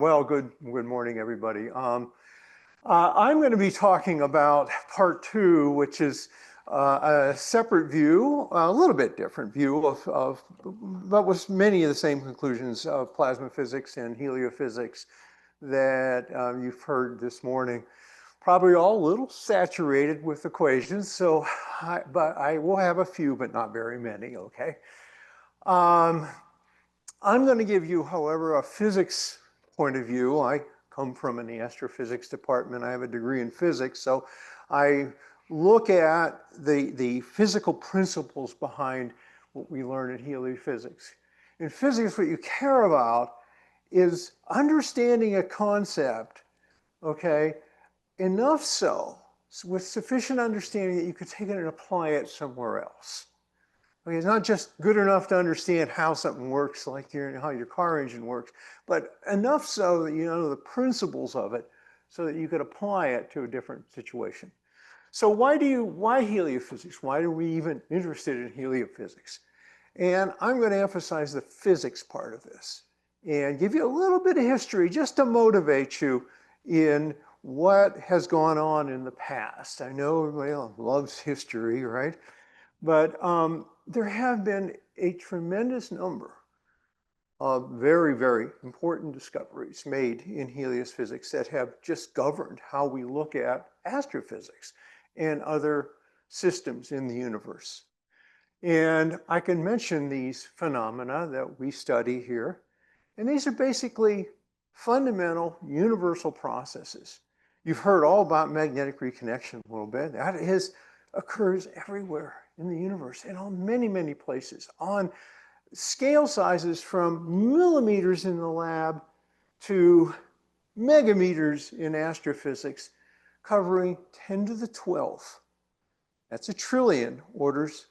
Well, good morning, everybody. I'm going to be talking about part two, which is a separate view, a little bit different view but with many of the same conclusions of plasma physics and heliophysics that you've heard this morning. Probably all a little saturated with equations, but I will have a few, but not very many, okay? I'm going to give you, however, a physics point of view. I come from an astrophysics department. I have a degree in physics, so I look at the physical principles behind what we learn in heliophysics. In physics, what you care about is understanding a concept, okay, enough so with sufficient understanding that you could take it and apply it somewhere else. Okay, it's not just good enough to understand how something works, like how your car engine works, but enough so that you know the principles of it so that you could apply it to a different situation. So why heliophysics? Why are we even interested in heliophysics? And I'm going to emphasize the physics part of this and give you a little bit of history just to motivate you in what has gone on in the past. I know everybody loves history, right? But there have been a tremendous number of very, very important discoveries made in heliophysics that have just governed how we look at astrophysics and other systems in the universe. And I can mention these phenomena that we study here. And these are basically fundamental universal processes. You've heard all about magnetic reconnection a little bit. That occurs everywhere in the universe and on many, many places on scale sizes from millimeters in the lab to megameters in astrophysics, covering 10 to the 12th. That's a trillion orders,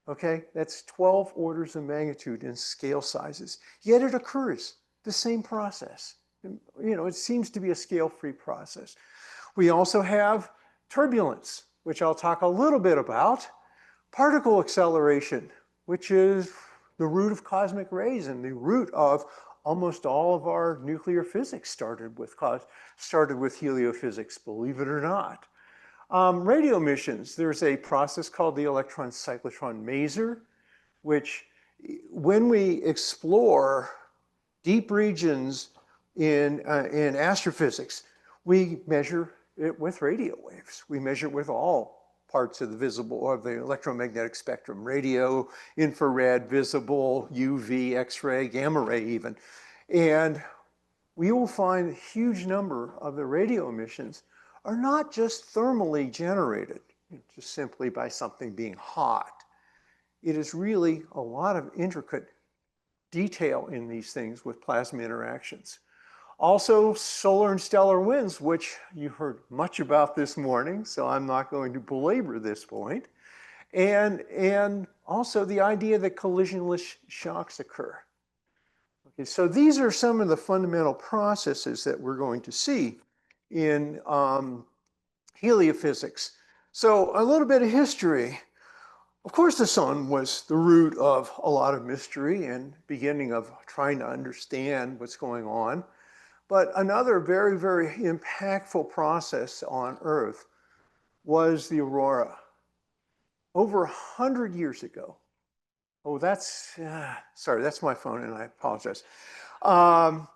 okay? That's 12 orders of magnitude in scale sizes. Yet it occurs, the same process. You know, it seems to be a scale-free process. We also have turbulence, which I'll talk a little bit about, particle acceleration, which is the root of cosmic rays and the root of almost all of our nuclear physics started with heliophysics, believe it or not. Radio emissions, there's a process called the electron cyclotron maser, which when we explore deep regions in astrophysics, we measure it with radio waves. We measure it with all parts of the visible or the electromagnetic spectrum, radio, infrared, visible, UV, X-ray, gamma ray even. And we will find a huge number of the radio emissions are not just thermally generated, just simply by something being hot. It is really a lot of intricate detail in these things with plasma interactions. Also, solar and stellar winds, which you heard much about this morning, so I'm not going to belabor this point. And also the idea that collisionless shocks occur. Okay, so these are some of the fundamental processes that we're going to see in heliophysics. So a little bit of history. Of course, the sun was the root of a lot of mystery and beginning of trying to understand what's going on. But another very, very impactful process on Earth was the aurora. Over 100 years ago, sorry, that's my phone and I apologize. Over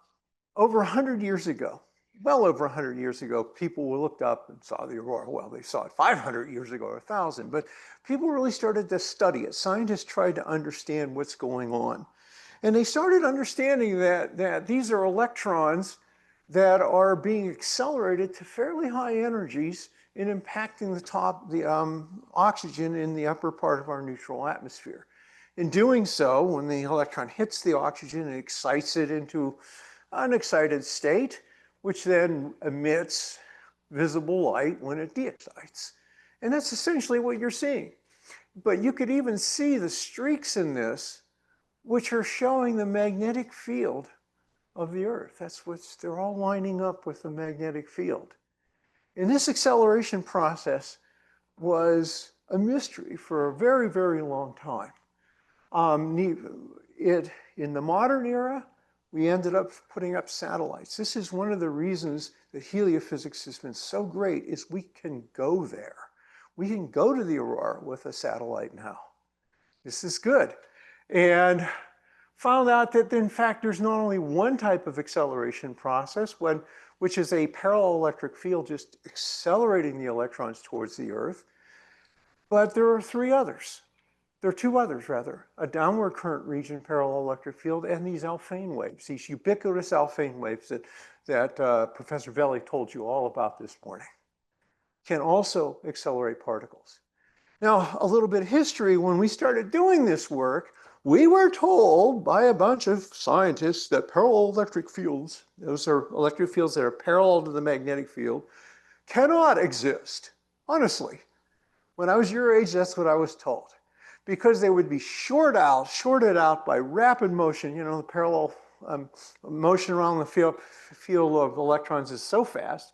100 years ago, well over 100 years ago, people looked up and saw the aurora. Well, they saw it 500 years ago or 1,000, but people really started to study it. Scientists tried to understand what's going on. And they started understanding that these are electrons that are being accelerated to fairly high energies in impacting the oxygen in the upper part of our neutral atmosphere. In doing so, when the electron hits the oxygen, it excites it into an excited state, which then emits visible light when it de-excites. And that's essentially what you're seeing. But you could even see the streaks in this, which are showing the magnetic field of the Earth. They're all lining up with the magnetic field. And this acceleration process was a mystery for a very, very long time. In the modern era, we ended up putting up satellites. This is one of the reasons that heliophysics has been so great, is we can go there. We can go to the aurora with a satellite now. This is good. And found out that in fact there's not only one type of acceleration process, which is a parallel electric field just accelerating the electrons towards the Earth, but there are three others. There are two others, rather, a downward current region parallel electric field and these Alfvén waves, these ubiquitous Alfvén waves that Professor Velli told you all about this morning, can also accelerate particles. Now, a little bit of history, when we started doing this work, we were told by a bunch of scientists that parallel electric fields, those are electric fields that are parallel to the magnetic field, cannot exist. Honestly, when I was your age, that's what I was told. Because they would be shorted out by rapid motion. You know, the parallel motion around the field of electrons is so fast,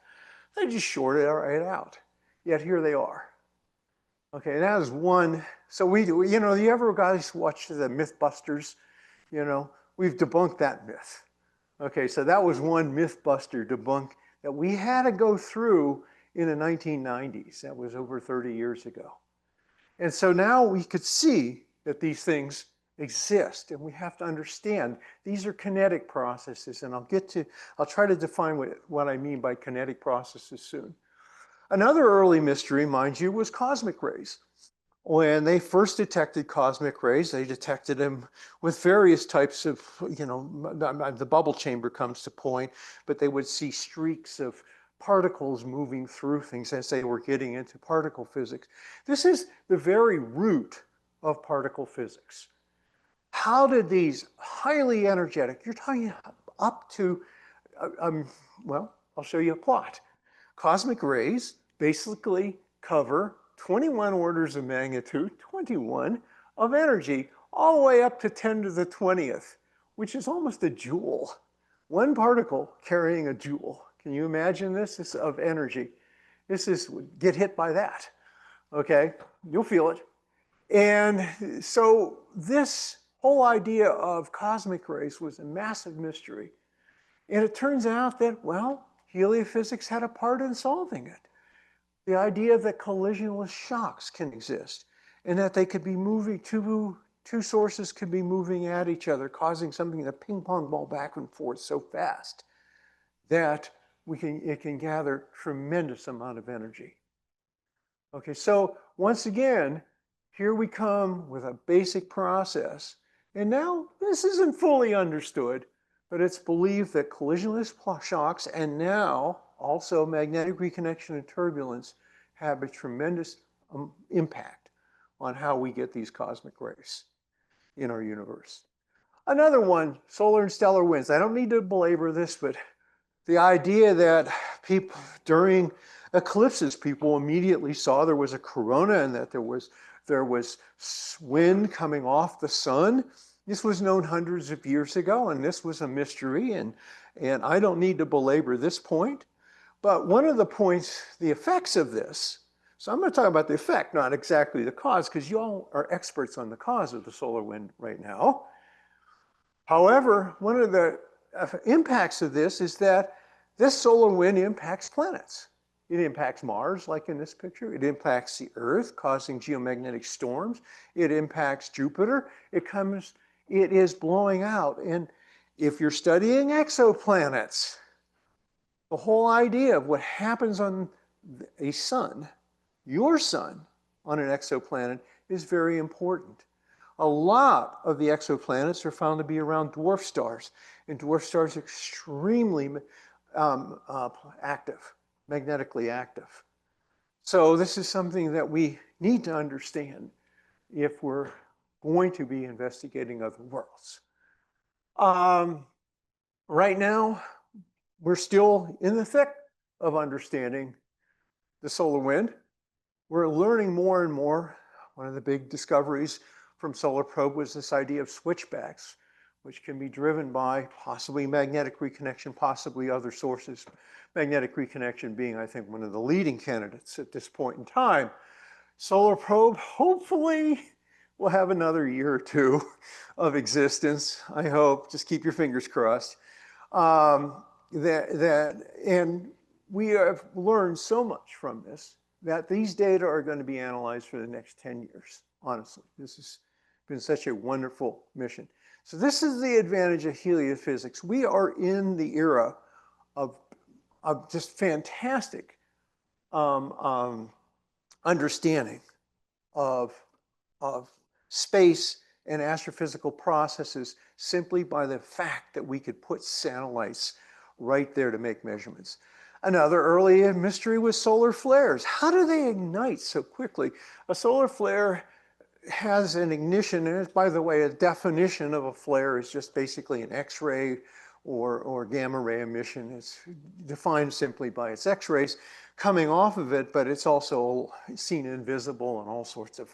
they just short it right out. Yet here they are. Okay, that is one. So we do, you know, you ever guys watch the Mythbusters? You know, we've debunked that myth. Okay, so that was one Mythbuster debunk that we had to go through in the 1990s. That was over 30 years ago. And so now we could see that these things exist, and we have to understand these are kinetic processes, and I'll try to define what I mean by kinetic processes soon. Another early mystery, mind you, was cosmic rays. When they first detected cosmic rays, they detected them with various types of, you know, the bubble chamber comes to point, but they would see streaks of particles moving through things as they were getting into particle physics. This is the very root of particle physics. How did these highly energetic, you're talking up to, well, I'll show you a plot. Cosmic rays basically cover 21 orders of magnitude, 21 of energy, all the way up to 10 to the 20th, which is almost a joule. One particle carrying a joule. Can you imagine this? This is of energy. This is, get hit by that, okay? You'll feel it. And so this whole idea of cosmic rays was a massive mystery. And it turns out that, well, heliophysics had a part in solving it. The idea that collisionless shocks can exist and that they could be moving, two sources could be moving at each other, causing something to ping pong ball back and forth so fast that it can gather tremendous amount of energy. Okay, so once again, here we come with a basic process. And now this isn't fully understood, but it's believed that collisionless shocks and now also magnetic reconnection and turbulence have a tremendous impact on how we get these cosmic rays in our universe. Another one, solar and stellar winds. I don't need to belabor this, but the idea that people during eclipses, people immediately saw there was a corona and that there was wind coming off the sun. This was known hundreds of years ago, and this was a mystery, and I don't need to belabor this point. But one of the points, the effects of this, so I'm going to talk about the effect, not exactly the cause, because you all are experts on the cause of the solar wind right now. However, one of the impacts of this is that this solar wind impacts planets. It impacts Mars, like in this picture. It impacts the Earth, causing geomagnetic storms. It impacts Jupiter. It is blowing out. And if you're studying exoplanets, the whole idea of what happens on a sun, your sun, on an exoplanet is very important. A lot of the exoplanets are found to be around dwarf stars, and dwarf stars are extremely active, magnetically active. So this is something that we need to understand if we're going to be investigating other worlds. Right now, we're still in the thick of understanding the solar wind. We're learning more and more. One of the big discoveries from Solar Probe was this idea of switchbacks, which can be driven by possibly magnetic reconnection, possibly other sources. Magnetic reconnection being, I think, one of the leading candidates at this point in time. Solar Probe hopefully we'll have another year or two of existence, I hope. Just keep your fingers crossed. And we have learned so much from this that these data are going to be analyzed for the next 10 years, honestly. This has been such a wonderful mission. So this is the advantage of heliophysics. We are in the era of just fantastic understanding of space and astrophysical processes simply by the fact that we could put satellites right there to make measurements. Another early mystery was solar flares. How do they ignite so quickly? A solar flare has an ignition, and by the way, a definition of a flare is just basically an X-ray or gamma ray emission. It's defined simply by its X-rays coming off of it, but it's also seen invisible and all sorts of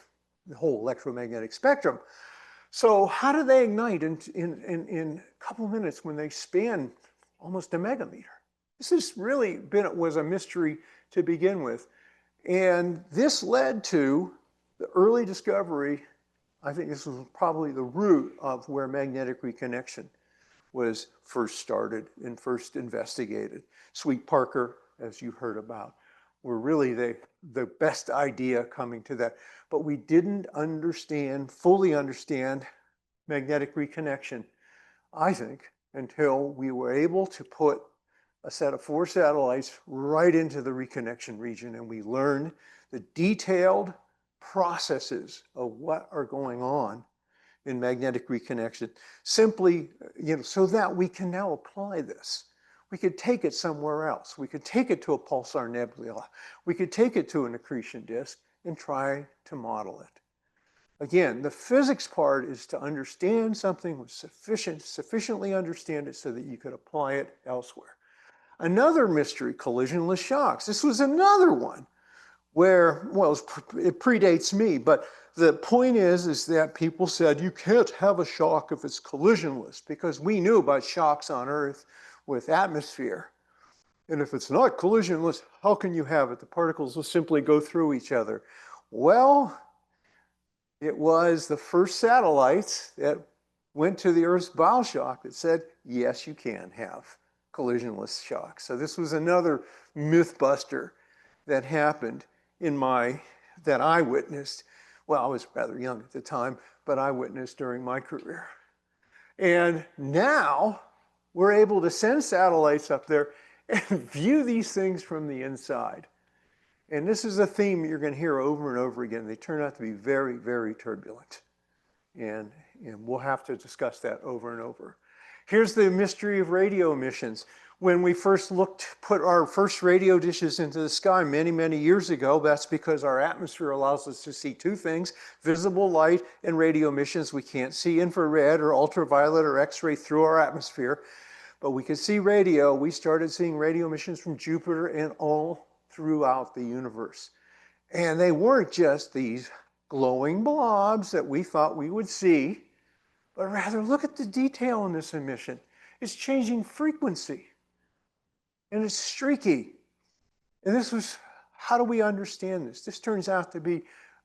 the whole electromagnetic spectrum. So how do they ignite in a couple of minutes when they span almost a megameter? This has really was a mystery to begin with. And this led to the early discovery. I think this was probably the root of where magnetic reconnection was first started and first investigated. Sweet Parker, as you heard about, were really the best idea coming to that. But we didn't fully understand magnetic reconnection, I think, until we were able to put a set of 4 satellites right into the reconnection region, and we learned the detailed processes of what are going on in magnetic reconnection, simply, so that we can now apply this. We could take it somewhere else. We could take it to a pulsar nebula. We could take it to an accretion disk and try to model it. Again, the physics part is to understand something, sufficiently understand it so that you could apply it elsewhere. Another mystery, collisionless shocks. This was another one where, well, it predates me, but the point is that people said you can't have a shock if it's collisionless, because we knew about shocks on Earth with atmosphere. And if it's not collisionless, how can you have it? The particles will simply go through each other. Well, it was the first satellites that went to the Earth's bow shock that said, yes, you can have collisionless shocks. So this was another myth buster that happened that I witnessed. Well, I was rather young at the time, but I witnessed during my career. And now we're able to send satellites up there and view these things from the inside. And this is a theme you're going to hear over and over again. They turn out to be very, very turbulent. And we'll have to discuss that over and over. Here's the mystery of radio emissions. When we first put our first radio dishes into the sky many, many years ago, that's because our atmosphere allows us to see 2 things, visible light and radio emissions. We can't see infrared or ultraviolet or X-ray through our atmosphere, but we can see radio. We started seeing radio emissions from Jupiter and all throughout the universe. And they weren't just these glowing blobs that we thought we would see, but rather look at the detail in this emission. It's changing frequency, and it's streaky. And this was, how do we understand this? This turns out to be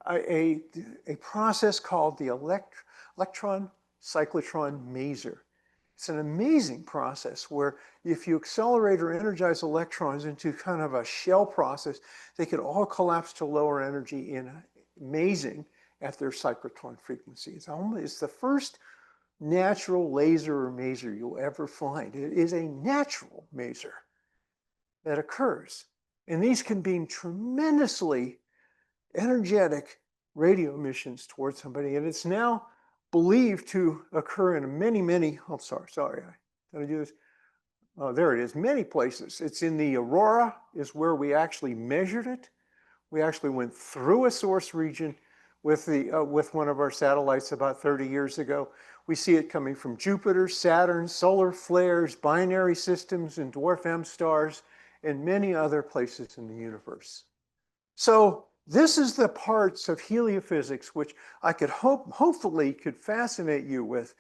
a process called the electron cyclotron maser. It's an amazing process where if you accelerate or energize electrons into kind of a shell process, they could all collapse to lower energy in amazing at their cyclotron frequency. It's the first natural laser or maser you'll ever find. It is a natural maser that occurs. And these can beam tremendously energetic radio emissions towards somebody. And it's now believed to occur in many, oh, sorry, did I do this? Oh, there it is, many places. It's in the aurora is where we actually measured it. We actually went through a source region with one of our satellites about 30 years ago. We see it coming from Jupiter, Saturn, solar flares, binary systems, and dwarf M stars, and many other places in the universe. So this is the parts of heliophysics which I could hopefully could fascinate you with.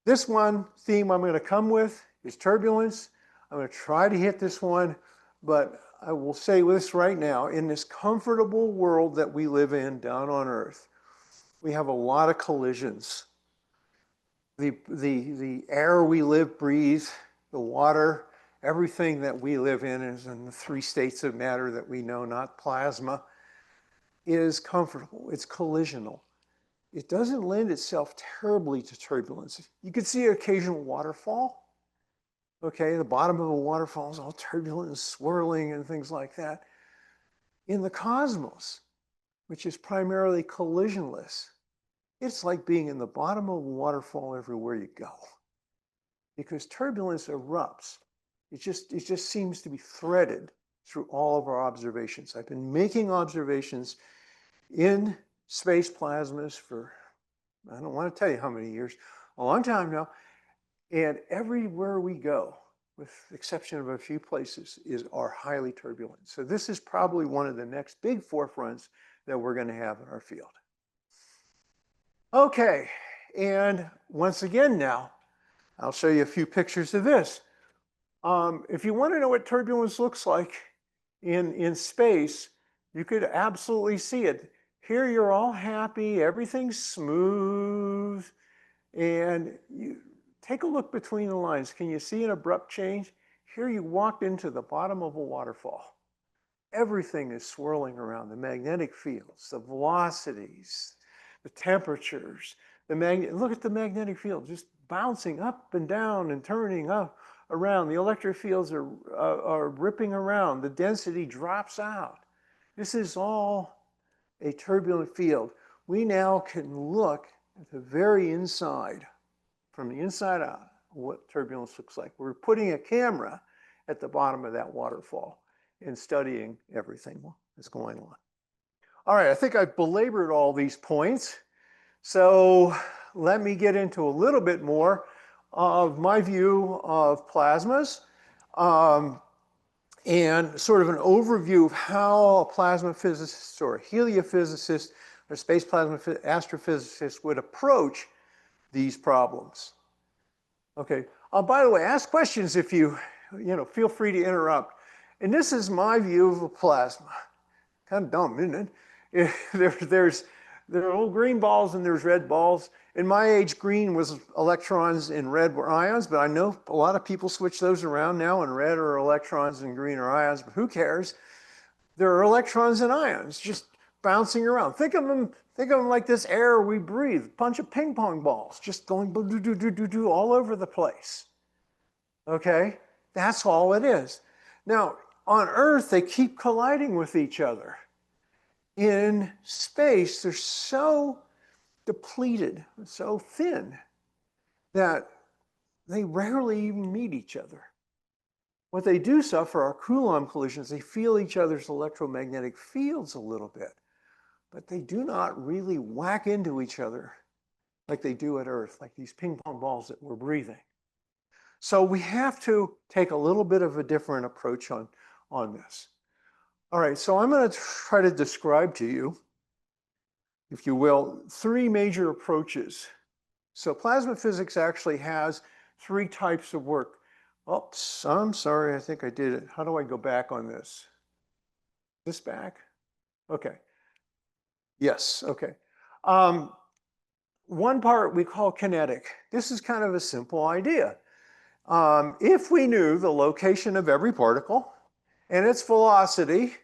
This one theme I'm going to come with is turbulence. I'm going to try to hit this one, but I will say this right now, in this comfortable world that we live in down on Earth, we have a lot of collisions. The air we breathe, the water, everything that we live in is in the 3 states of matter that we know, not plasma, is comfortable. It's collisional. It doesn't lend itself terribly to turbulence. You can see an occasional waterfall. Okay, the bottom of a waterfall is all turbulent and swirling and things like that. In the cosmos, which is primarily collisionless, it's like being in the bottom of a waterfall everywhere you go, because turbulence erupts. It just seems to be threaded through all of our observations. I've been making observations in space plasmas for, I don't want to tell you how many years, a long time now. And everywhere we go, with the exception of a few places, are highly turbulent. So this is probably one of the next big forefronts that we're going to have in our field. Okay, and once again now, I'll show you a few pictures of this. If you want to know what turbulence looks like in space, you could absolutely see it. Here you're all happy, everything's smooth, and you take a look between the lines. Can you see an abrupt change? Here you walked into the bottom of a waterfall. Everything is swirling around, the magnetic fields, the velocities, the temperatures, look at the magnetic field just bouncing up and down and turning up around. The electric fields are ripping around. The density drops out. This is all a turbulent field. We now can look at the very inside, from the inside out, what turbulence looks like. We're putting a camera at the bottom of that waterfall and studying everything that's going on. All right, I think I've belabored all these points. So let me get into a little bit more of my view of plasmas and sort of an overview of how a plasma physicist or a heliophysicist or space plasma astrophysicist would approach these problems. Okay, by the way, ask questions if you feel free to interrupt. And this is my view of a plasma. Kind of dumb, isn't it? There are little green balls and there's red balls. In my age, green was electrons and red were ions, but I know a lot of people switch those around now, and red are electrons and green are ions, but who cares? There are electrons and ions just bouncing around. Think of them like this air we breathe, a bunch of ping pong balls just going do all over the place. Okay, that's all it is. Now, on Earth, they keep colliding with each other. In space, they're so depleted, so thin, that they rarely even meet each other. What they do suffer are Coulomb collisions. They feel each other's electromagnetic fields a little bit, but they do not really whack into each other like they do at Earth, like these ping pong balls that we're breathing. So we have to take a little bit of a different approach on this. All right, so I'm going to try to describe to you, if you will, 3 major approaches. So plasma physics actually has 3 types of work. Oops, I'm sorry, I think I did it. How do I go back on this? This back? Okay. Yes, okay. One part we call kinetic. This is kind of a simple idea. If we knew the location of every particle and its velocity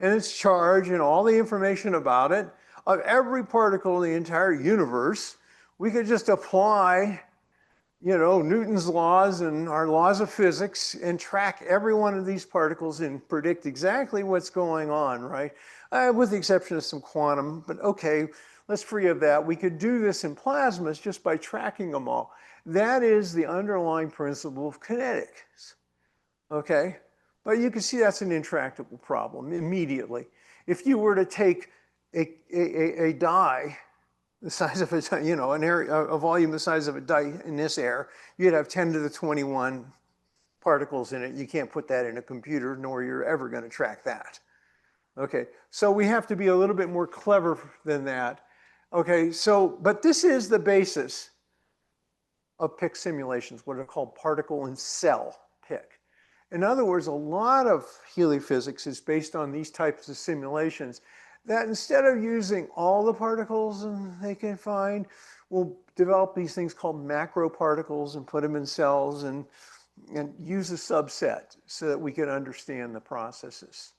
and its charge and all the information about it, of every particle in the entire universe, we could just apply, Newton's laws and our laws of physics and track every one of these particles and predict exactly what's going on, right? With the exception of some quantum, but okay, let's free of that. We could do this in plasmas just by tracking them all. That is the underlying principle of kinetics, okay? But you can see that's an intractable problem immediately. If you were to take a dye the size of a volume the size of a dye in this air, you'd have 10 to the 21 particles in it. You can't put that in a computer, nor you're ever going to track that. Okay, so we have to be a little bit more clever than that. Okay, but this is the basis of PIC simulations, what are called particle and cell PIC. In other words, a lot of heliophysics is based on these types of simulations that instead of using all the particles they can find, we'll develop these things called macro particles and put them in cells and use a subset so that we can understand the processes.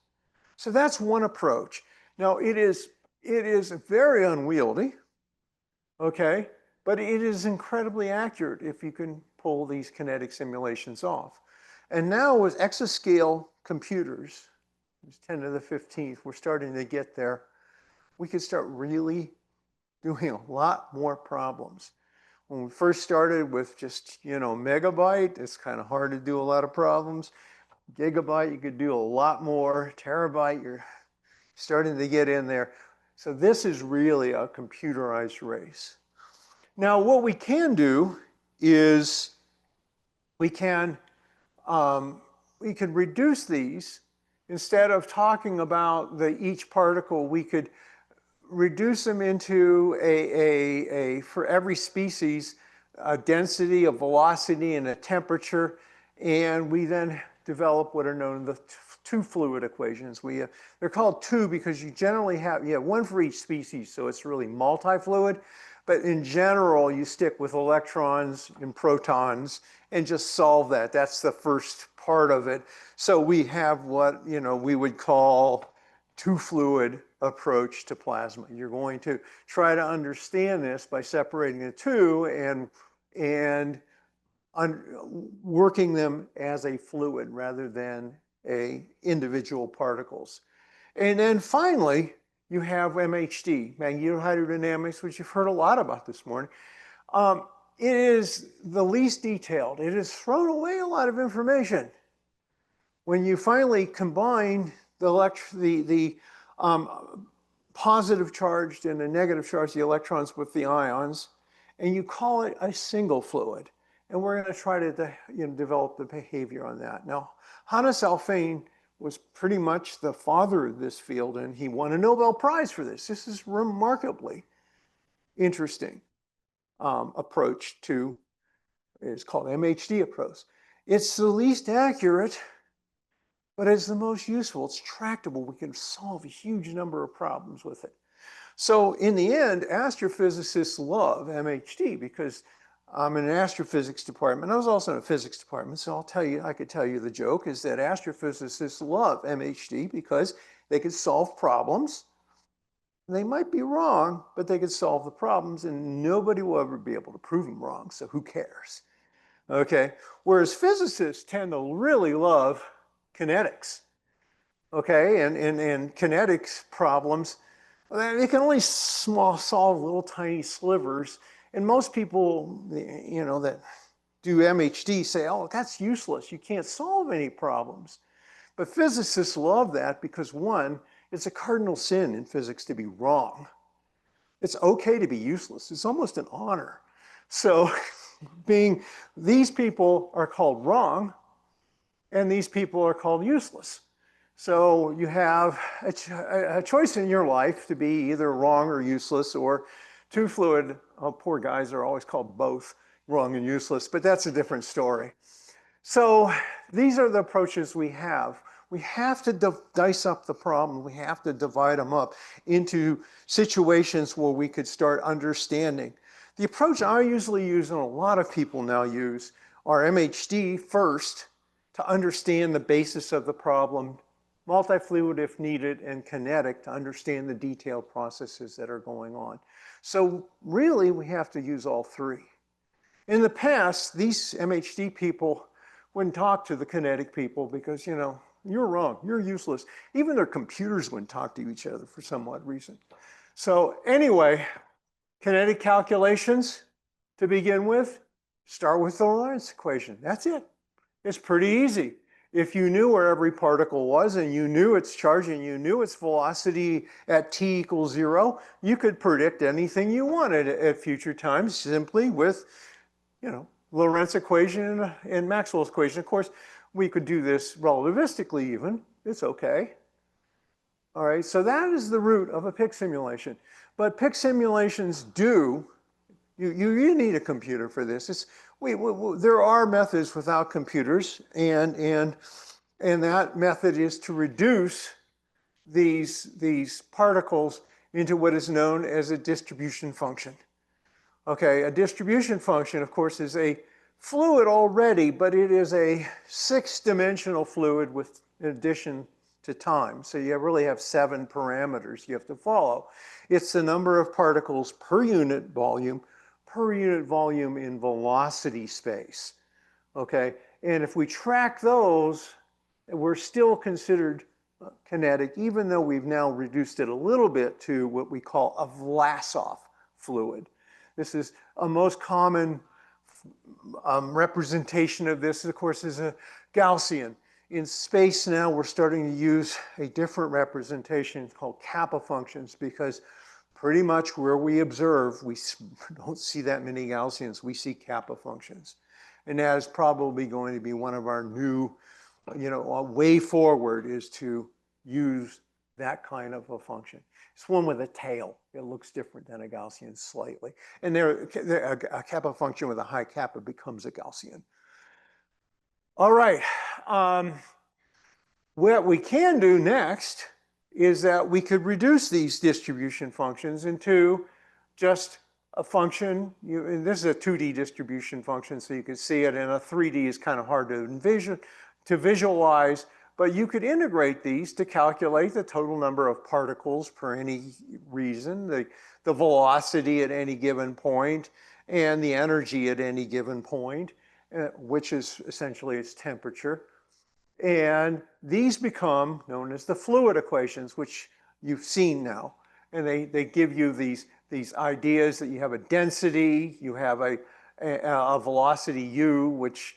So that's one approach. Now it is very unwieldy, okay, but it is incredibly accurate if you can pull these kinetic simulations off. And now with exascale computers, 10 to the 15th, we're starting to get there. We could start really doing a lot more problems. When we first started with just, megabyte, it's kind of hard to do a lot of problems. Gigabyte, you could do a lot more. Terabyte, you're starting to get in there. So this is really a computerized race. Now, what we can do is we can reduce these. Instead of talking about each particle, we could reduce them into for every species, a density, a velocity, and a temperature. And we then develop what are known as the two fluid equations. They're called two because you generally have one for each species, so it's really multi-fluid. But in general, you stick with electrons and protons and just solve that. That's the first part of it. So we have what we would call two fluid approach to plasma. You're going to try to understand this by separating the two and working them as a fluid rather than individual particles. And then finally, you have MHD, magnetohydrodynamics, which you've heard a lot about this morning. It is the least detailed. It has thrown away a lot of information. When you finally combine the positive charged and the negative charged, the electrons with the ions, and you call it a single fluid. And we're going to try to develop the behavior on that. Now, Hannes Alfvén was pretty much the father of this field, and he won a Nobel Prize for this. This is remarkably interesting approach to, it's called MHD approach. It's the least accurate, but it's the most useful. It's tractable. We can solve a huge number of problems with it. So in the end, astrophysicists love MHD because I'm in an astrophysics department. I was also in a physics department, so I could tell you the joke is that astrophysicists love MHD because they could solve problems. They might be wrong, but they could solve the problems, and nobody will ever be able to prove them wrong, so who cares? Okay, whereas physicists tend to really love kinetics, okay, and kinetics problems, they can only solve little tiny slivers. And most people, that do MHD say, oh, that's useless. You can't solve any problems. But physicists love that because, one, it's a cardinal sin in physics to be wrong. It's okay to be useless. It's almost an honor. So these people are called wrong, and these people are called useless. So you have a choice in your life to be either wrong or useless, or two fluid. Oh, poor guys are always called both wrong and useless, but that's a different story. So these are the approaches we have. We have to dice up the problem. We have to divide them up into situations where we could start understanding. The approach I usually use, and a lot of people now use, are MHD first to understand the basis of the problem, multi-fluid if needed, and kinetic to understand the detailed processes that are going on. So really, we have to use all three. In the past, these MHD people wouldn't talk to the kinetic people because, you're wrong, you're useless. Even their computers wouldn't talk to each other for some odd reason. So anyway, kinetic calculations to begin with, start with the Lorentz equation. That's it. It's pretty easy. If you knew where every particle was and you knew its charge and you knew its velocity at t equals 0, you could predict anything you wanted at future times simply with, Lorentz equation and Maxwell's equation. Of course, we could do this relativistically even. It's okay. All right, so that is the root of a PIC simulation. But PIC simulations you need a computer for this. There are methods without computers, and that method is to reduce these particles into what is known as a distribution function. Okay, a distribution function, of course, is a fluid already, but it is a 6-dimensional fluid with in addition to time. So you really have 7 parameters you have to follow. It's the number of particles per unit volume in velocity space. Okay, and if we track those, we're still considered kinetic, even though we've now reduced it a little bit to what we call a Vlasov fluid. This is a most common representation of this, of course, is a Gaussian. In space now, we're starting to use a different representation called kappa functions, because pretty much where we observe, we don't see that many Gaussians, we see kappa functions. And that is probably going to be one of our new, a way forward is to use that kind of a function. It's one with a tail. It looks different than a Gaussian slightly. And a kappa function with a high kappa becomes a Gaussian. All right. What we can do next is that we could reduce these distribution functions into just a function. And this is a 2D distribution function, so you can see it, and a 3D is kind of hard to visualize. But you could integrate these to calculate the total number of particles per any reason, the velocity at any given point, and the energy at any given point, which is essentially its temperature. And these become known as the fluid equations, which you've seen now. And they give you these ideas that you have a density, you have a velocity u, which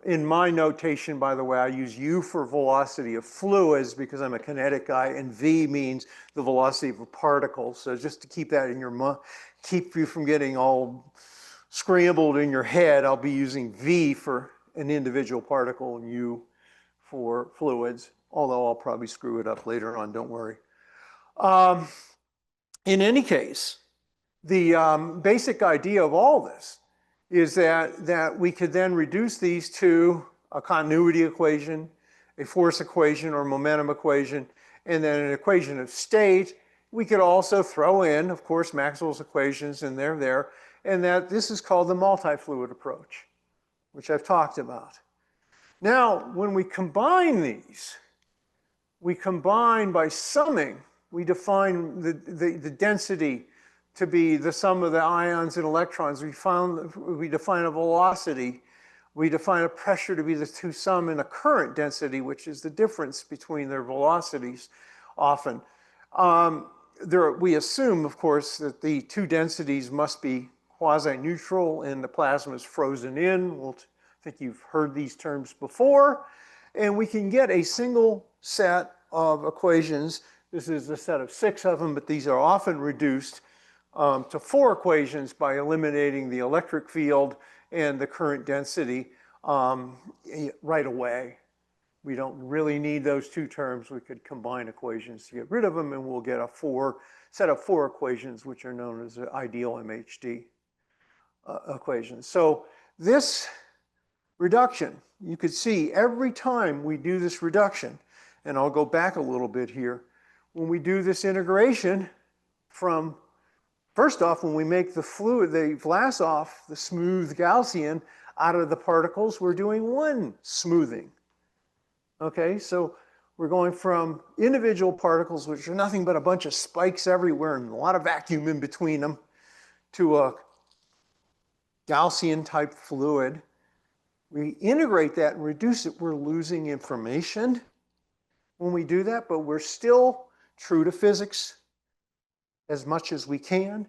in my notation, by the way, I use U for velocity of fluids because I'm a kinetic guy, and V means the velocity of a particle. So just to keep that in your mind, keep you from getting all scrambled in your head, I'll be using V for an individual particle and U for fluids, although I'll probably screw it up later on, don't worry. In any case, the basic idea of all this is that we could then reduce these to a continuity equation, a force equation or momentum equation, and then an equation of state. We could also throw in, of course, Maxwell's equations, and they're there, and that this is called the multi-fluid approach, which I've talked about. Now, when we combine these, we combine by summing. We define the density to be the sum of the ions and electrons. We define a velocity. We define a pressure to be the two sum and a current density, which is the difference between their velocities often. We assume, of course, that the two densities must be quasi-neutral and the plasma is frozen in. I think you've heard these terms before. And we can get a single set of equations. This is a set of 6 of them, but these are often reduced to 4 equations by eliminating the electric field and the current density right away. We don't really need those 2 terms. We could combine equations to get rid of them, and we'll get a set of 4 equations, which are known as the ideal MHD equations. So this reduction, you could see every time we do this reduction, and I'll go back a little bit here, when we do this integration from, first off, when we make the fluid, the Vlasov, the smooth Gaussian, out of the particles, we're doing 1 smoothing. Okay, so we're going from individual particles, which are nothing but a bunch of spikes everywhere and a lot of vacuum in between them, to a Gaussian type fluid. We integrate that and reduce it. We're losing information when we do that, but we're still true to physics as much as we can.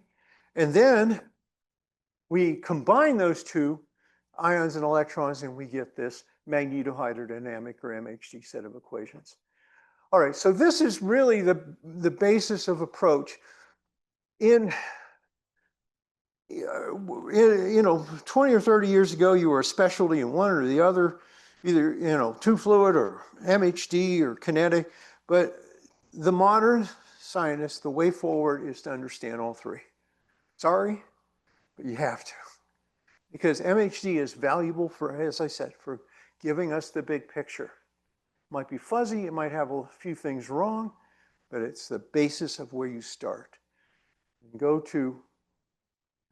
And then we combine those 2 ions and electrons, and we get this magnetohydrodynamic or MHD set of equations. All right, so this is really the basis of approach. In 20 or 30 years ago, you were a specialty in one or the other, either 2 fluid or MHD or kinetic. But the modern scientist, the way forward is to understand all 3. Sorry, but you have to, because MHD is valuable for, as I said, for giving us the big picture. It might be fuzzy, it might have a few things wrong, but it's the basis of where you start. And go to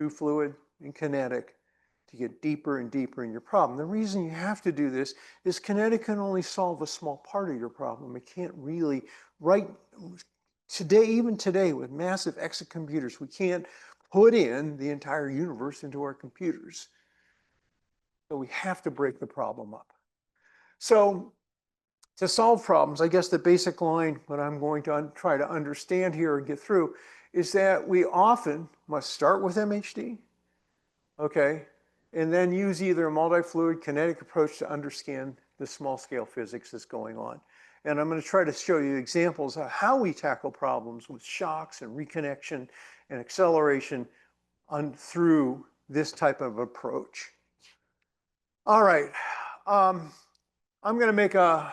fluid and kinetic to get deeper and deeper in your problem. The reason you have to do this is kinetic can only solve a small part of your problem. It can't really, right today, even today with massive exacomputers, we can't put in the entire universe into our computers. So we have to break the problem up. So to solve problems, I guess the basic line, what I'm going to try to understand here and get through, is that we often must start with MHD, okay, and then use either a multi-fluid kinetic approach to understand the small scale physics that's going on. And I'm going to try to show you examples of how we tackle problems with shocks and reconnection and acceleration through this type of approach. All right, I'm going to make I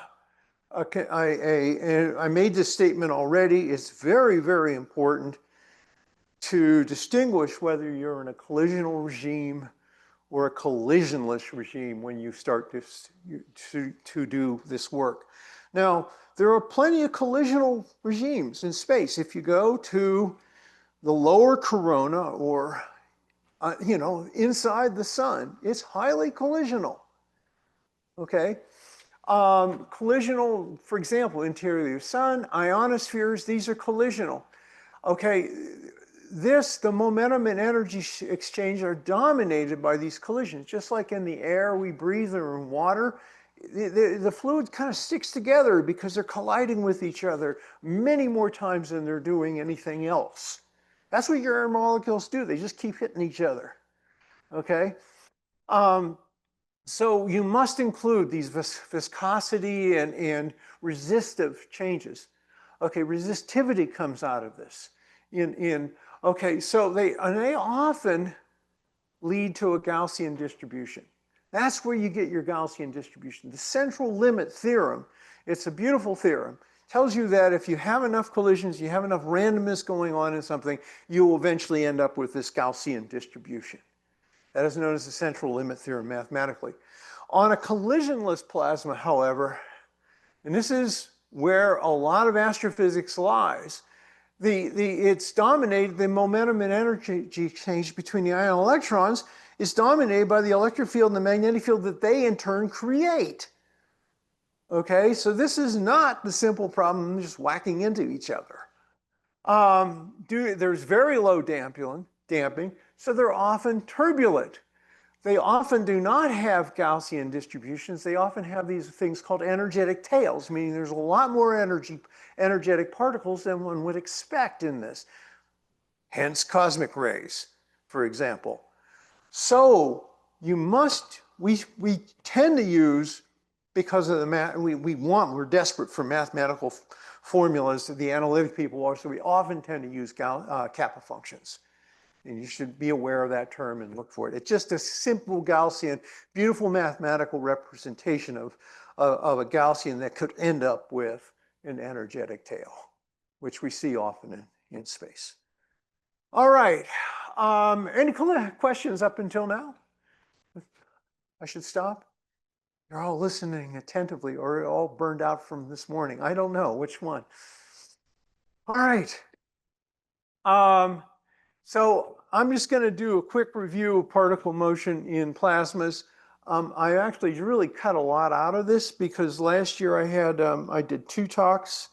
made this statement already. It's very, very important to distinguish whether you're in a collisional regime or a collisionless regime when you start to do this work. Now, there are plenty of collisional regimes in space. If you go to the lower corona or, inside the sun, it's highly collisional, okay? Collisional, for example, interior of the sun, ionospheres, these are collisional. Okay, the momentum and energy exchange are dominated by these collisions. Just like in the air we breathe or in water, the fluid kind of sticks together because they're colliding with each other many more times than they're doing anything else. That's what your air molecules do. They just keep hitting each other, okay? So you must include these viscosity and resistive changes. Okay, resistivity comes out of this. Okay, so they often lead to a Gaussian distribution. That's where you get your Gaussian distribution. The central limit theorem, it's a beautiful theorem, tells you that if you have enough collisions, you have enough randomness going on in something, you will eventually end up with this Gaussian distribution. That is known as the central limit theorem mathematically. On a collisionless plasma, however, and this is where a lot of astrophysics lies, it's dominated, the momentum and energy exchange between the ion and electrons is dominated by the electric field and the magnetic field that they in turn create. Okay, so this is not the simple problem of just whacking into each other. There's very low damping, so they're often turbulent. They often do not have Gaussian distributions. They often have these things called energetic tails, meaning there's a lot more energetic particles than one would expect in this. Hence cosmic rays, for example. So we tend to use, because of the math, we're desperate for mathematical formulas that the analytic people are, so we often tend to use kappa functions. And you should be aware of that term and look for it. It's just a simple Gaussian, beautiful mathematical representation of a Gaussian that could end up with an energetic tail, which we see often in space. All right, any questions up until now? I should stop? You're all listening attentively, or you're all burned out from this morning. I don't know which one. All right. So I'm just going to do a quick review of particle motion in plasmas. I actually really cut a lot out of this because last year I did 2 talks.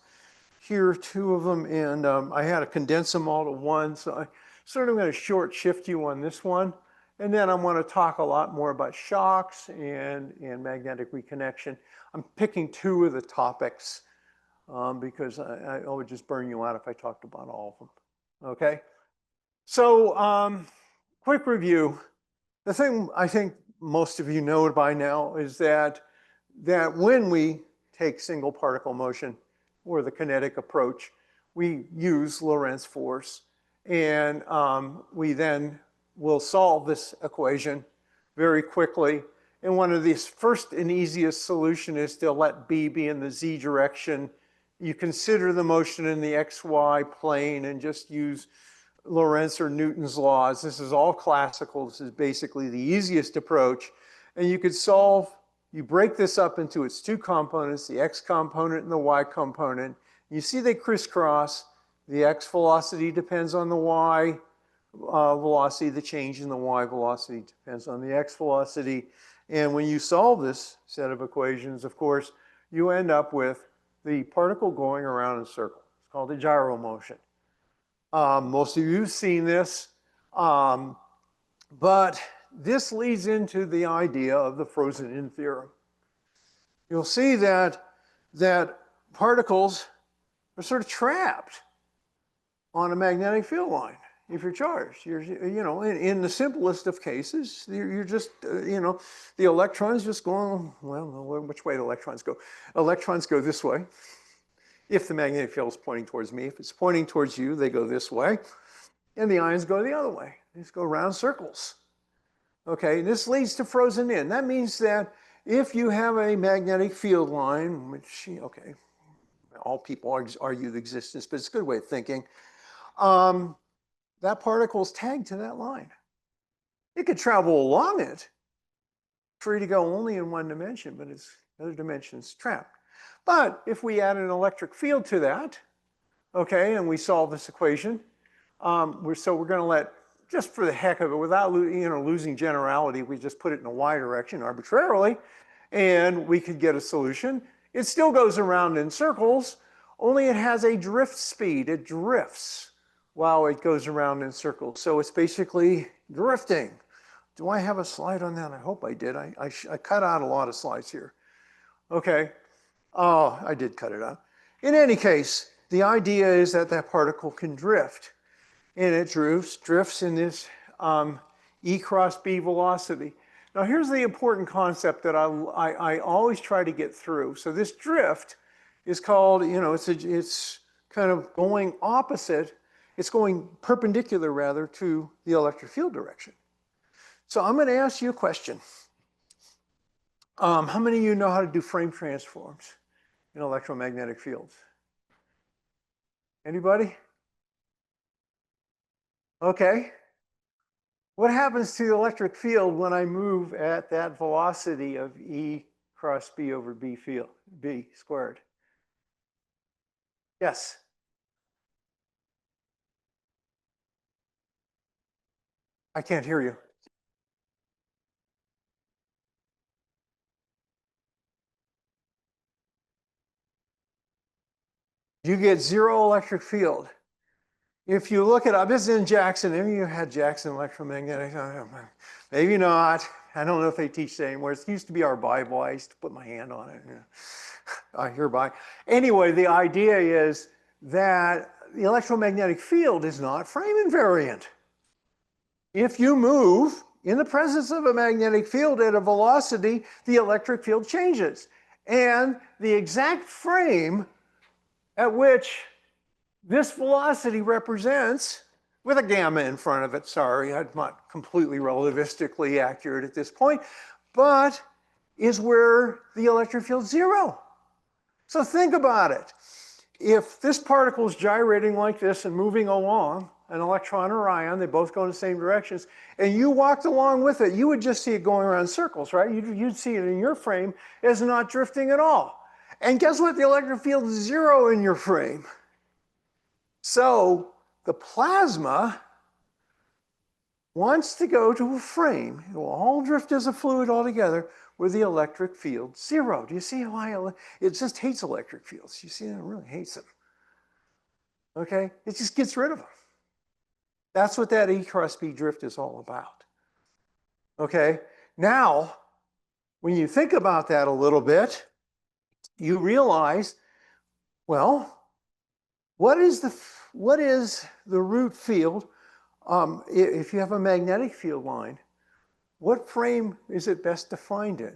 Here are 2 of them, and I had to condense them all to one. So I sort of going to short shift you on this one. And then I want to talk a lot more about shocks and magnetic reconnection. I'm picking 2 of the topics because I would just burn you out if I talked about all of them. Okay? So quick review. The thing I think most of you know by now is that when we take single particle motion or the kinetic approach, we use Lorentz force, and we then will solve this equation very quickly. And one of these first and easiest solution is to let B be in the Z direction. You consider the motion in the XY plane and just use Lorentz or Newton's laws. This is all classical. This is basically the easiest approach. And you could you break this up into its 2 components, the X component and the Y component, You see they crisscross. The x velocity depends on the y velocity. The change in the y velocity depends on the x velocity. And when you solve this set of equations, of course, you end up with the particle going around in a circle. It's called a gyro motion. Most of you have seen this, but this leads into the idea of the frozen-in theorem. You'll see that particles are sort of trapped on a magnetic field line if you're charged. In the simplest of cases, you're just, the electrons just going, well, which way do electrons go? Electrons go this way. If the magnetic field is pointing towards me, if it's pointing towards you, they go this way. And the ions go the other way. They just go around circles. Okay, this leads to frozen in. That means that if you have a magnetic field line, which, okay, all people argue the existence, but it's a good way of thinking, that particle is tagged to that line. It could travel along it, free to go only in one dimension, but its other dimension is trapped. But if we add an electric field to that, okay, and we solve this equation, we're going to let, just for the heck of it, without losing generality, we just put it in a y direction arbitrarily, and we could get a solution. It still goes around in circles, only it has a drift speed. It drifts while it goes around in circles. So it's basically drifting. Do I have a slide on that? I hope I did. I cut out a lot of slides here. Okay. Oh, I did cut it out. In any case, the idea is that that particle can drift. And it drifts in this E cross B velocity. Now here's the important concept that I always try to get through. So this drift is called, it's kind of going opposite. It's going perpendicular, rather, to the electric field direction. So I'm going to ask you a question. How many of you know how to do frame transforms in electromagnetic fields? Anybody? Okay. What happens to the electric field when I move at that velocity of E cross B over B squared? Yes. I can't hear you. You get zero electric field. If you look it up, this is in Jackson. Maybe you had Jackson electromagnetic. Maybe not. I don't know if they teach that anymore. It used to be our Bible. I used to put my hand on it. Hereby. Anyway, the idea is that the electromagnetic field is not frame invariant. If you move in the presence of a magnetic field at a velocity, the electric field changes. And the exact frame at which this velocity represents, with a gamma in front of it, sorry, I'm not completely relativistically accurate at this point, but is where the electric field's zero. So think about it. If this particle is gyrating like this and moving along, an electron or ion, they both go in the same directions, and you walked along with it, you would just see it going around circles, right? You'd see it in your frame as not drifting at all. And guess what? The electric field is zero in your frame. So the plasma wants to go to a frame. It will all drift as a fluid altogether where the electric field's zero. Do you see why it just hates electric fields? You see, it really hates them. Okay? It just gets rid of them. That's what that E cross B drift is all about. Okay? Now, when you think about that a little bit, you realize, well, what is the root field? If you have a magnetic field line, what frame is it best defined in?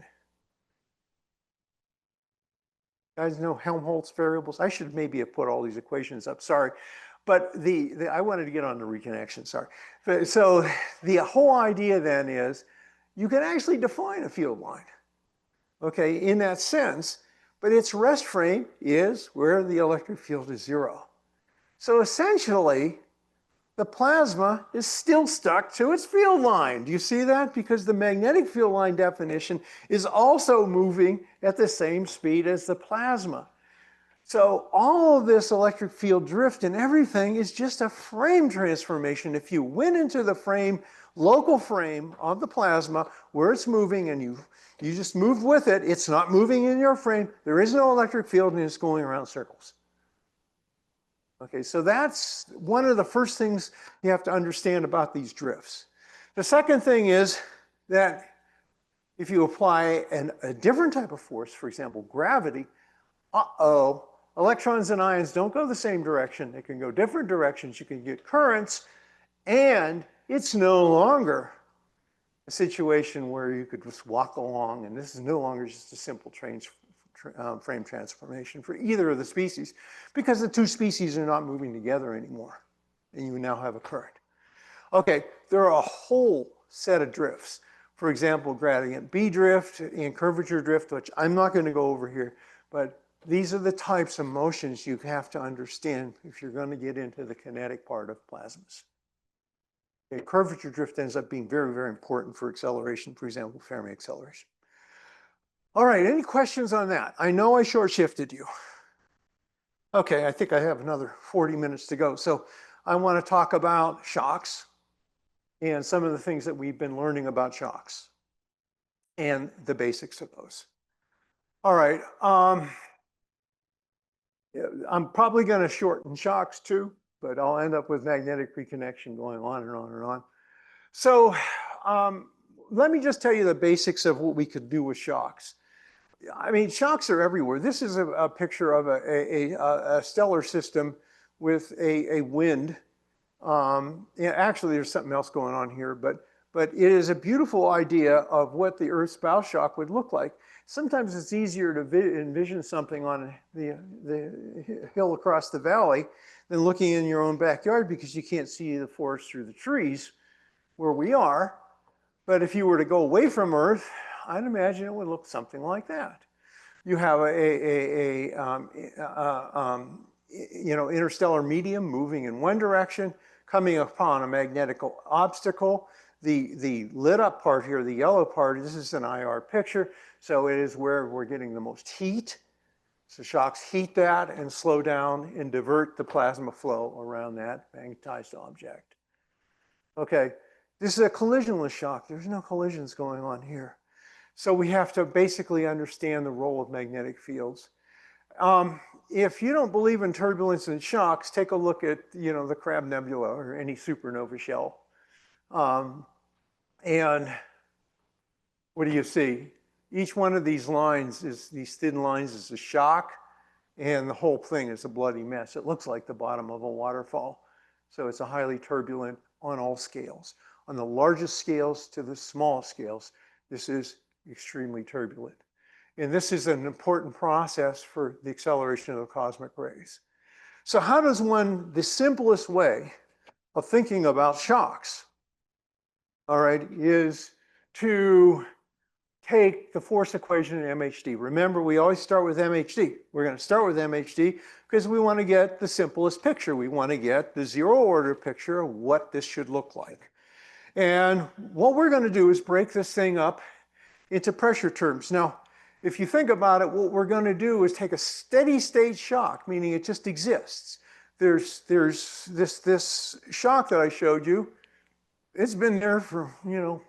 You guys know Helmholtz variables? I should maybe have put all these equations up, sorry. But I wanted to get on the reconnection, sorry. So the whole idea then is you can actually define a field line, okay, in that sense, but its rest frame is where the electric field is zero. So essentially, the plasma is still stuck to its field line. Do you see that? Because the magnetic field line definition is also moving at the same speed as the plasma. So all of this electric field drift and everything is just a frame transformation. If you went into the frame, local frame of the plasma where it's moving and you just moved with it, it's not moving in your frame, there is no electric field and it's going around circles. Okay, so that's one of the first things you have to understand about these drifts. The second thing is that if you apply a different type of force, for example, gravity, electrons and ions don't go the same direction. They can go different directions. You can get currents, and it's no longer a situation where you could just walk along, and this is no longer just a simple frame transformation for either of the species, because the two species are not moving together anymore, and you now have a current. Okay, there are a whole set of drifts. For example, gradient B drift and curvature drift, which I'm not going to go over here, but these are the types of motions you have to understand if you're going to get into the kinetic part of plasmas. Okay, curvature drift ends up being very, very important for acceleration, for example, Fermi acceleration. All right, any questions on that? I know I short-shifted you. Okay, I think I have another 40 minutes to go. So I want to talk about shocks and some of the things that we've been learning about shocks and the basics of those. All right, I'm probably going to shorten shocks too, but I'll end up with magnetic reconnection going on and on and on. So let me just tell you the basics of what we could do with shocks. I mean, shocks are everywhere. This is a picture of a stellar system with a wind. Yeah, actually, there's something else going on here, but it is a beautiful idea of what the Earth's bow shock would look like. Sometimes it's easier to envision something on the hill across the valley than looking in your own backyard because you can't see the forest through the trees where we are. But if you were to go away from Earth, I'd imagine it would look something like that. You have interstellar medium moving in one direction, coming upon a magnetic obstacle. The lit up part here, the yellow part, this is an IR picture. So it is where we're getting the most heat. So shocks heat that and slow down and divert the plasma flow around that magnetized object. Okay, this is a collisionless shock. There's no collisions going on here. So we have to basically understand the role of magnetic fields. If you don't believe in turbulence and shocks, take a look at the Crab Nebula or any supernova shell. And what do you see? Each one of these lines these thin lines is a shock, and the whole thing is a bloody mess. It looks like the bottom of a waterfall. So it's a highly turbulent on all scales. On the largest scales to the small scales, this is extremely turbulent. And this is an important process for the acceleration of the cosmic rays. So how does the simplest way of thinking about shocks, all right, is to take the force equation in MHD. Remember, we always start with MHD. We're going to start with MHD because we want to get the simplest picture. We want to get the zero order picture of what this should look like. And what we're going to do is break this thing up into pressure terms. Now, if you think about it, what we're going to do is take a steady state shock, meaning it just exists. There's this shock that I showed you. It's been there for, a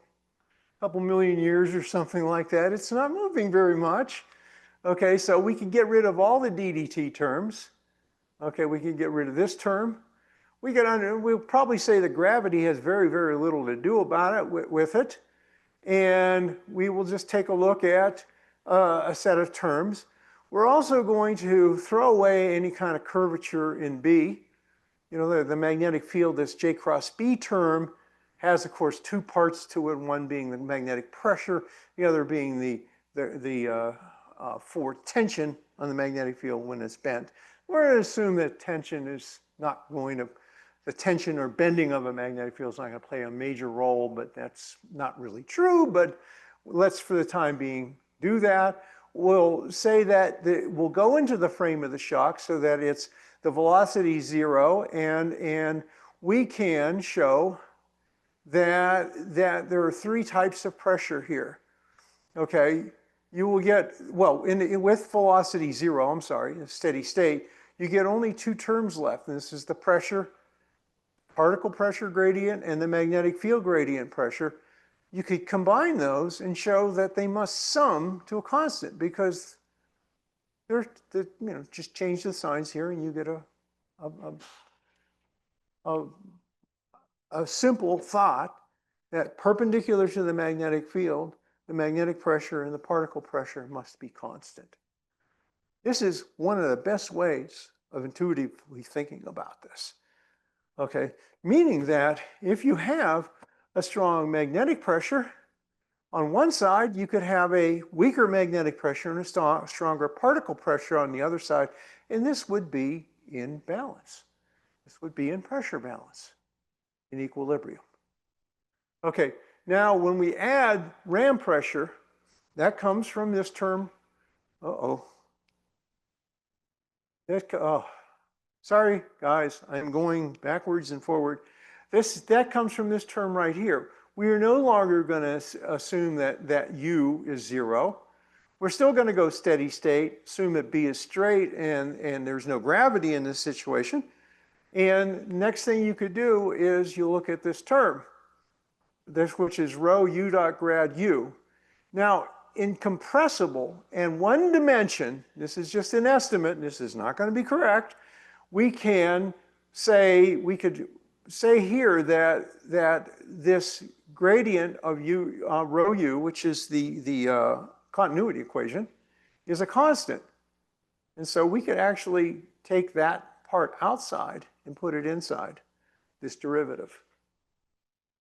couple million years or something like that. It's not moving very much. Okay, so we can get rid of all the DDT terms. Okay, we can get rid of this term. We'll probably say that gravity has very, very little to do about it with it. And we will just take a look at a set of terms. We're also going to throw away any kind of curvature in B. The magnetic field, this J cross B term, has, of course, two parts to it, one being the magnetic pressure, the other being the tension on the magnetic field when it's bent. We're going to assume that tension is not going to, the tension or bending of a magnetic field is not going to play a major role, but that's not really true. But let's, for the time being, do that. We'll say that we'll go into the frame of the shock so that it's the velocity 0, and we can show that there are three types of pressure here. Okay, you will get, well, with velocity 0, I'm sorry, a steady state, you get only 2 terms left. And this is the pressure, particle pressure gradient, and the magnetic field gradient pressure. You could combine those and show that they must sum to a constant, because just change the signs here and you get a simple thought that perpendicular to the magnetic field, the magnetic pressure and the particle pressure must be constant. This is one of the best ways of intuitively thinking about this. Okay, meaning that if you have a strong magnetic pressure, on one side, you could have a weaker magnetic pressure and a stronger particle pressure on the other side, and this would be in balance. This would be in pressure balance, in equilibrium. Okay, now when we add ram pressure, that comes from this term, sorry guys, I'm going backwards and forward. That comes from this term right here. We are no longer going to assume that U is 0. We're still going to go steady state, assume that B is straight and there's no gravity in this situation. And next thing you could do is you look at this term, which is rho U dot grad U. Now, in compressible and one dimension, this is just an estimate, this is not going to be correct, we could say here that this gradient of rho U, which is the continuity equation, is a constant. And so we could actually take that part outside and put it inside this derivative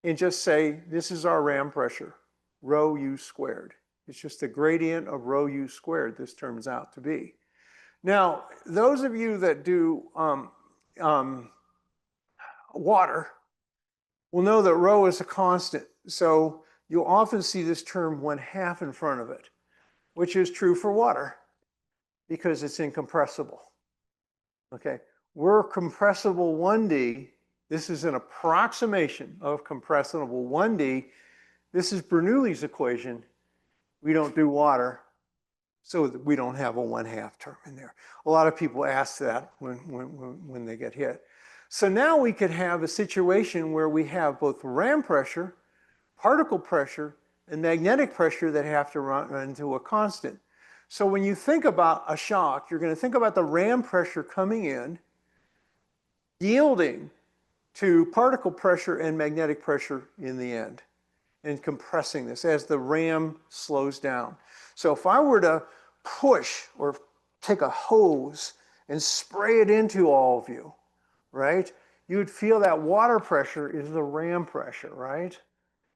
and just say this is our ram pressure, rho U squared. It's just the gradient of rho U squared this turns out to be. Now, those of you that do water will know that rho is a constant. So you'll often see this term 1/2 in front of it, which is true for water because it's incompressible. Okay, we're compressible 1D. This is an approximation of compressible 1D. This is Bernoulli's equation. We don't do water, so we don't have a 1/2 term in there. A lot of people ask that when they get hit. So now we could have a situation where we have both ram pressure, particle pressure, and magnetic pressure that have to run into a constant. So when you think about a shock, you're going to think about the ram pressure coming in, yielding to particle pressure and magnetic pressure in the end, and compressing this as the ram slows down. So if I were to push or take a hose and spray it into all of you, right? You would feel that water pressure is the ram pressure, right?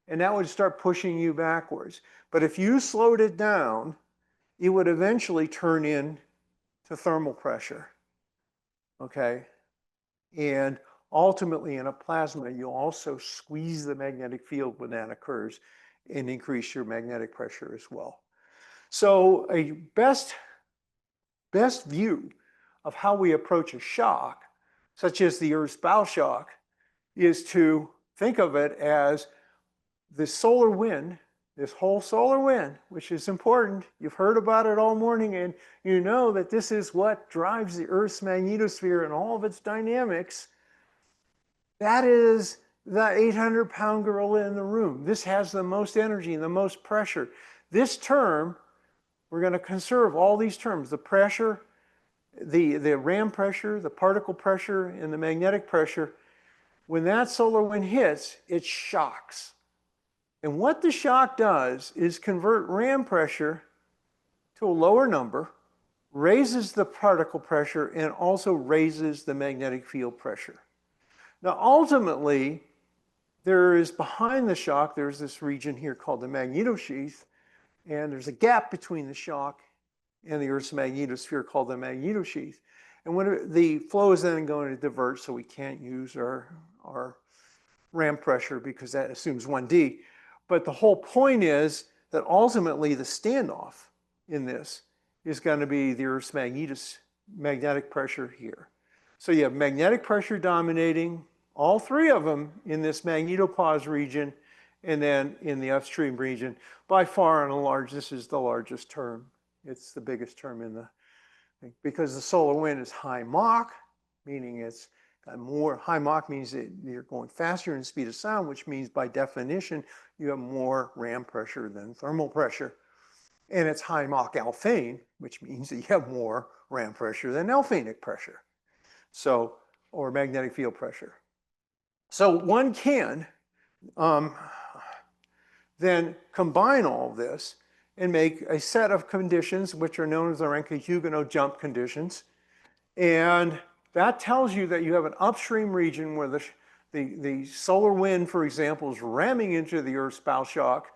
And that would start pushing you backwards. But if you slowed it down, it would eventually turn into thermal pressure, okay? And ultimately in a plasma, you also squeeze the magnetic field when that occurs and increase your magnetic pressure as well. So a best view of how we approach a shock, such as the Earth's bow shock, is to think of it as the solar wind, this whole solar wind, which is important. You've heard about it all morning, and you know that this is what drives the Earth's magnetosphere and all of its dynamics. That is the 800-pound gorilla in the room. This has the most energy and the most pressure. This term, we're going to conserve all these terms, the pressure, the ram pressure, the particle pressure, and the magnetic pressure. When that solar wind hits, it shocks. And what the shock does is convert ram pressure to a lower number, raises the particle pressure, and also raises the magnetic field pressure. Now, ultimately, there is behind the shock, there's this region here called the magnetosheath, and there's a gap between the shock and the Earth's magnetosphere called the magnetosheath. And when the flow is then going to divert, so we can't use our ram pressure because that assumes 1D. But the whole point is that ultimately the standoff in this is going to be the Earth's magnetic pressure here. So you have magnetic pressure dominating all three of them in this magnetopause region, And then in the upstream region, by far and large, this is the largest term. It's the biggest term in the thing because the solar wind is high Mach, meaning it's got more. High Mach means that you're going faster in speed of sound, which means by definition, you have more ram pressure than thermal pressure. And it's high Mach alphane, which means that you have more ram pressure than alphanic pressure. So, or magnetic field pressure. So one can then combine all of this and make a set of conditions which are known as the Röntgen-Huguenot jump conditions. And that tells you that you have an upstream region where the solar wind, for example, is ramming into the Earth's bow shock.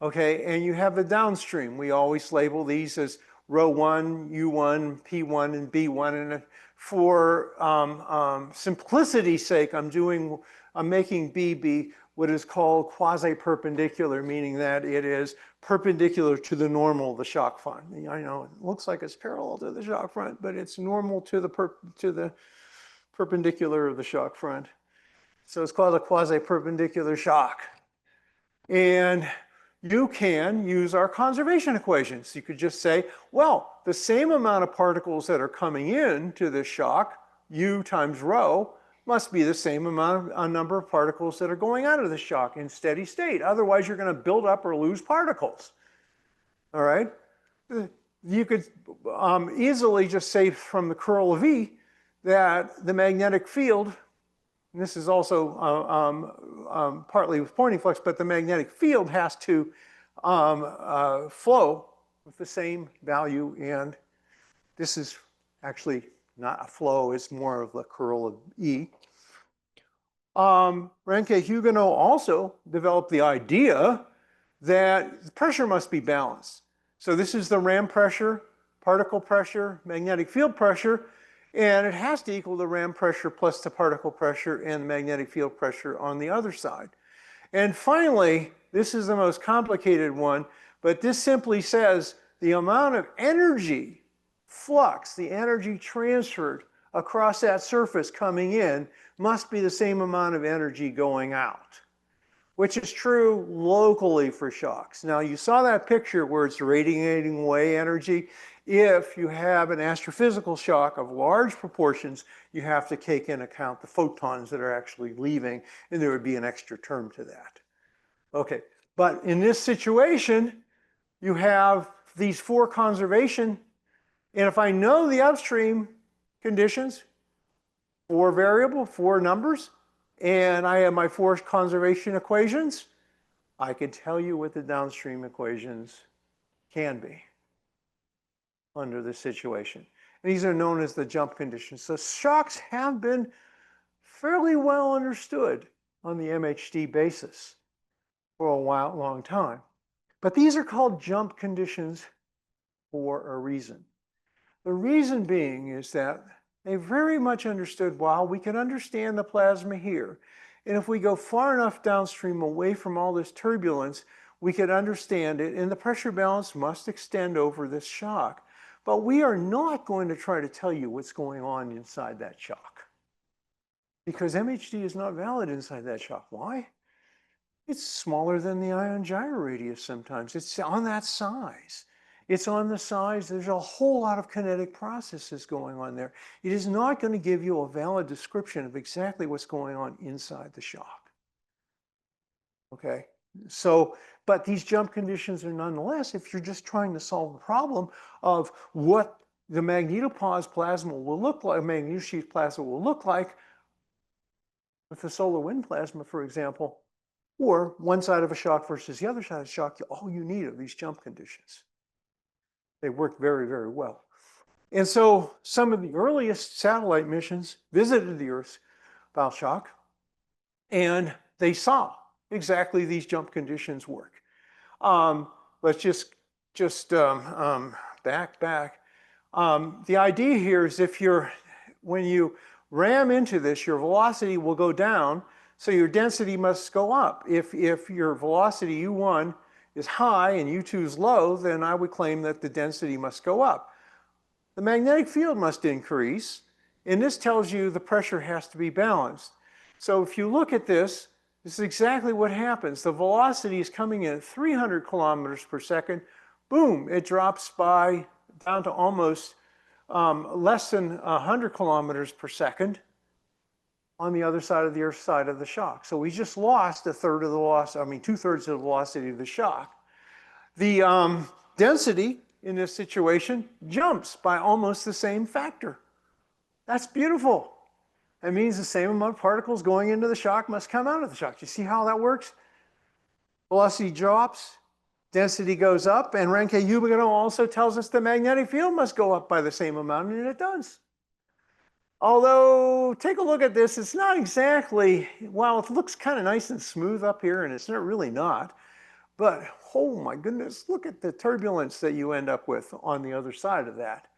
Okay, and you have the downstream. We always label these as rho 1, U1, P1, and B1. And for simplicity's sake, I'm making B be what is called quasi-perpendicular, meaning that it is perpendicular to the normal of the shock front. I know it looks like it's parallel to the shock front, but it's normal to the perpendicular of the shock front. So it's called a quasi-perpendicular shock. And you can use our conservation equations. You could just say, well, the same amount of particles that are coming in to this shock, U times rho, must be the same amount of number of particles that are going out of the shock in steady state. Otherwise, you're going to build up or lose particles. All right? You could easily just say from the curl of E that the magnetic field, and this is also partly with Poynting flux, but the magnetic field has to flow with the same value. And this is actually not a flow, it's more of the curl of E. Röntgen-Huguenot also developed the idea that the pressure must be balanced. So this is the ram pressure, particle pressure, magnetic field pressure, and it has to equal the ram pressure plus the particle pressure and the magnetic field pressure on the other side. And finally, this is the most complicated one, but this simply says the amount of energy flux, the energy transferred across that surface coming in must be the same amount of energy going out, which is true locally for shocks. Now you saw that picture where it's radiating away energy. If you have an astrophysical shock of large proportions, you have to take into account the photons that are actually leaving, and there would be an extra term to that. Okay, but in this situation, you have these four conservation. And if I know the upstream conditions, four numbers, and I have my four conservation equations, I can tell you what the downstream equations can be under this situation. And these are known as the jump conditions. So shocks have been fairly well understood on the MHD basis for a long time. But these are called jump conditions for a reason. The reason being is that they very much understood, wow, we can understand the plasma here. And if we go far enough downstream away from all this turbulence, we can understand it, and the pressure balance must extend over this shock. But we are not going to try to tell you what's going on inside that shock, because MHD is not valid inside that shock. Why? It's smaller than the ion gyro radius sometimes. It's on that size. It's on the size, there's a whole lot of kinetic processes going on there. It is not going to give you a valid description of exactly what's going on inside the shock. Okay, so, but these jump conditions are nonetheless, if you're just trying to solve the problem of what the magnetopause plasma will look like, magnetosheath plasma will look like with the solar wind plasma, for example, or one side of a shock versus the other side of the shock, all you need are these jump conditions. They work very, very well. And so some of the earliest satellite missions visited the Earth's bow shock, and they saw exactly these jump conditions work. Let's just back. The idea here is when you ram into this, your velocity will go down, so your density must go up. If your velocity U1 is high and U2 is low, then I would claim that the density must go up. The magnetic field must increase, and this tells you the pressure has to be balanced. So if you look at this, This is exactly what happens. The velocity is coming in at 300 kilometers per second. Boom, it drops down to almost less than 100 kilometers per second on the other side of the Earth's side of the shock. So we just lost a third of the velocity, I mean, 2/3 of the velocity of the shock. The density in this situation jumps by almost the same factor. That's beautiful. That means the same amount of particles going into the shock must come out of the shock. Do you see how that works? Velocity drops, density goes up, and Ranke-Hugeno also tells us the magnetic field must go up by the same amount, and it does. Although, take a look at this, it's not exactly, well, it looks kind of nice and smooth up here, and it's not really not. But, oh my goodness, look at the turbulence that you end up with on the other side of that.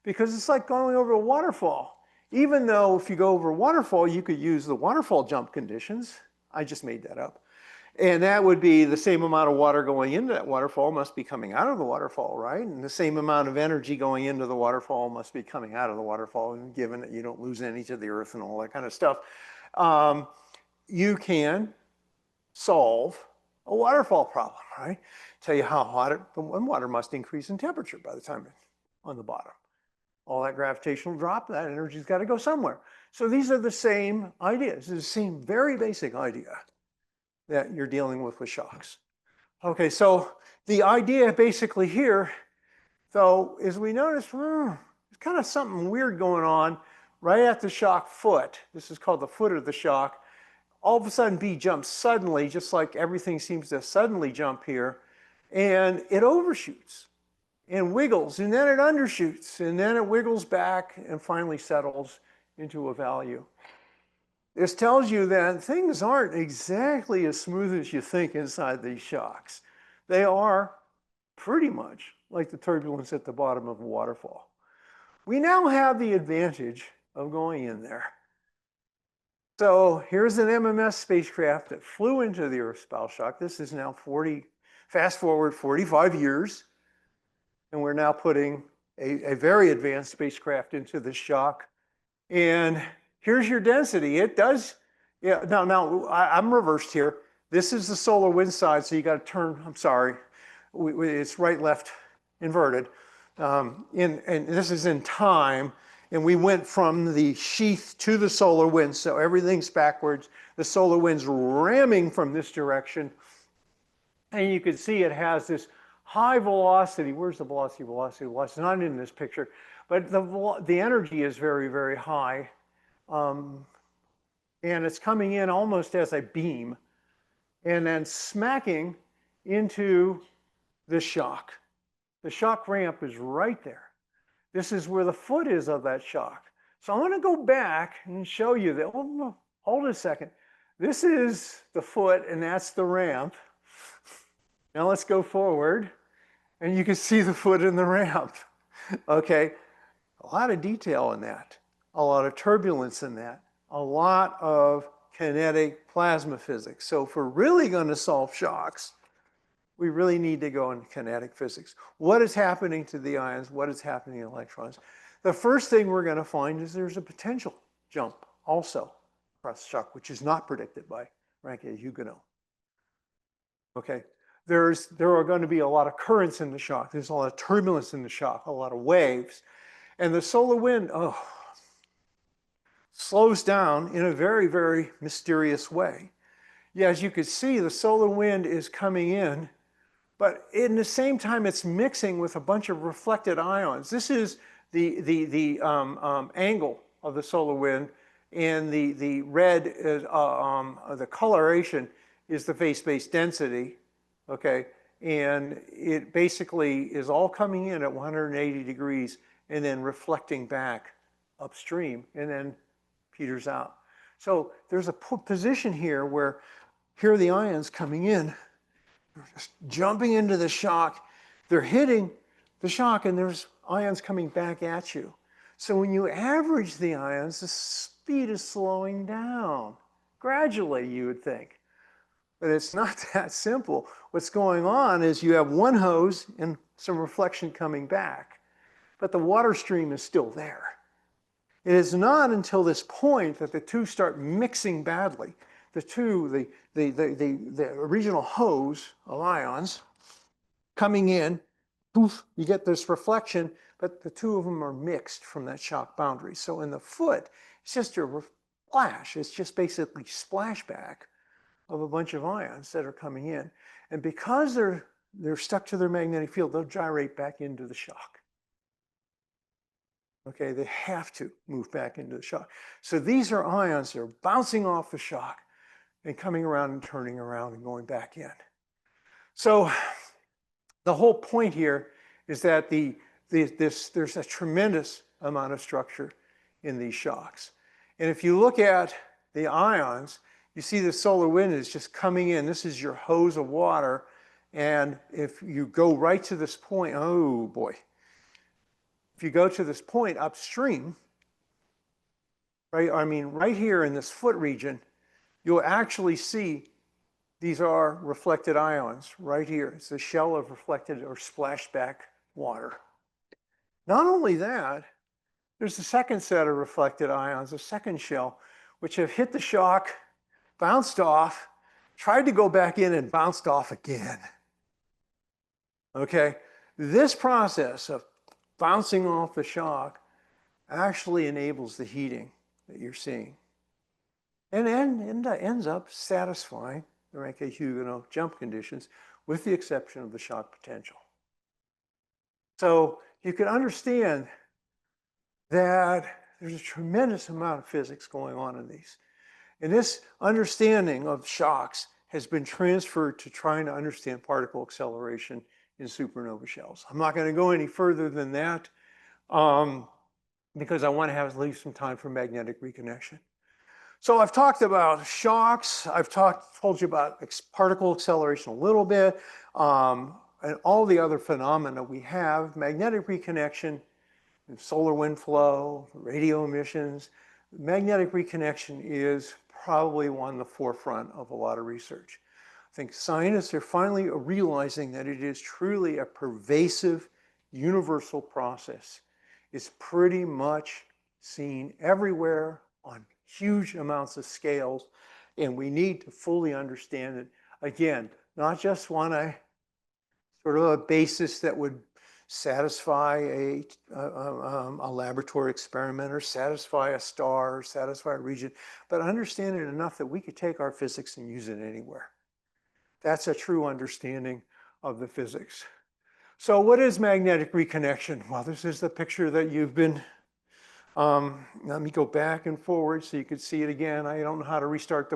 Because it's like going over a waterfall. Even though if you go over a waterfall, you could use the waterfall jump conditions. I just made that up. And that would be the same amount of water going into that waterfall must be coming out of the waterfall, right? And the same amount of energy going into the waterfall must be coming out of the waterfall, and given that you don't lose any to the earth and all that kind of stuff. You can solve a waterfall problem, right? Tell you how hot the water must increase in temperature by the time it's on the bottom. All that gravitational drop, that energy's got to go somewhere. So these are the same ideas. It's the same very basic idea that you're dealing with shocks. Okay, so the idea basically here, though, is we notice there's kind of something weird going on right at the shock foot. This is called the foot of the shock. All of a sudden, B jumps suddenly, just like everything seems to suddenly jump here, and it overshoots and wiggles, and then it undershoots, and then it wiggles back and finally settles into a value. This tells you that things aren't exactly as smooth as you think inside these shocks. They are pretty much like the turbulence at the bottom of a waterfall. We now have the advantage of going in there. So here's an MMS spacecraft that flew into the Earth's bow shock. This is now fast forward 45 years. And we're now putting a very advanced spacecraft into the shock. And here's your density. It does, yeah, now I'm reversed here. This is the solar wind side, so you got to turn, I'm sorry, it's right, left, inverted. And this is in time, and we went from the sheath to the solar wind, so everything's backwards. The solar wind's ramming from this direction, and you can see it has this high velocity. Where's the velocity? Velocity. It's not in this picture, but the energy is very, very high. And it's coming in almost as a beam and then smacking into the shock. The shock ramp is right there. This is where the foot is of that shock. So I'm going to go back and show you that. Oh, hold a second. This is the foot and that's the ramp. Now let's go forward and you can see the foot in the ramp. Okay, a lot of detail in that, a lot of turbulence in that, a lot of kinetic plasma physics. So if we're really going to solve shocks, we really need to go into kinetic physics. What is happening to the ions? What is happening to electrons? The first thing we're going to find is there's a potential jump also across the shock, which is not predicted by Ranke-Hugeno. Okay, there are going to be a lot of currents in the shock. There's a lot of turbulence in the shock, a lot of waves. And the solar wind slows down in a very, very mysterious way. Yeah, as you can see, the solar wind is coming in, but in the same time, it's mixing with a bunch of reflected ions. This is the angle of the solar wind, and the red is the coloration is the phase-space density. Okay, and it basically is all coming in at 180 degrees and then reflecting back upstream and then peters out. So there's a position here where here are the ions coming in, they're just jumping into the shock, they're hitting the shock and there's ions coming back at you. So when you average the ions, the speed is slowing down, gradually you would think. But it's not that simple. What's going on is you have one hose and some reflection coming back, but the water stream is still there. It is not until this point that the two start mixing badly the original hose of ions coming in, poof, you get this reflection, but the two of them are mixed from that shock boundary. So in the foot, it's just a flash. It's just basically splashback of a bunch of ions that are coming in. And because they're stuck to their magnetic field, they'll gyrate back into the shock. Okay, they have to move back into the shock. So these are ions that are bouncing off the shock and coming around and turning around and going back in. So the whole point here is that there's a tremendous amount of structure in these shocks. And if you look at the ions, you see the solar wind is just coming in. This is your hose of water. And if you go right to this point, oh boy. If you go to this point upstream, right, I mean, right here in this foot region, you'll actually see these are reflected ions right here. It's a shell of reflected or splashback water. Not only that, there's a second set of reflected ions, a second shell, which have hit the shock, bounced off, tried to go back in and bounced off again. Okay, this process of bouncing off the shock actually enables the heating that you're seeing. And ends up satisfying the Ranke-Huguenot jump conditions with the exception of the shock potential. So you can understand that there's a tremendous amount of physics going on in these. And this understanding of shocks has been transferred to trying to understand particle acceleration in supernova shells. I'm not going to go any further than that because I want to have at least some time for magnetic reconnection. So I've talked about shocks. I've told you about particle acceleration a little bit, and all the other phenomena we have, magnetic reconnection, solar wind flow, radio emissions. Magnetic reconnection is probably on the forefront of a lot of research. I think scientists are finally realizing that it is truly a pervasive, universal process. It's pretty much seen everywhere on huge amounts of scales, and we need to fully understand it. Again, not just on a sort of a basis that would satisfy a laboratory experiment or satisfy a star or satisfy a region, but understand it enough that we could take our physics and use it anywhere. That's a true understanding of the physics. So what is magnetic reconnection? Well, this is the picture that you've been, let me go back and forward so you could see it again. I don't know how to restart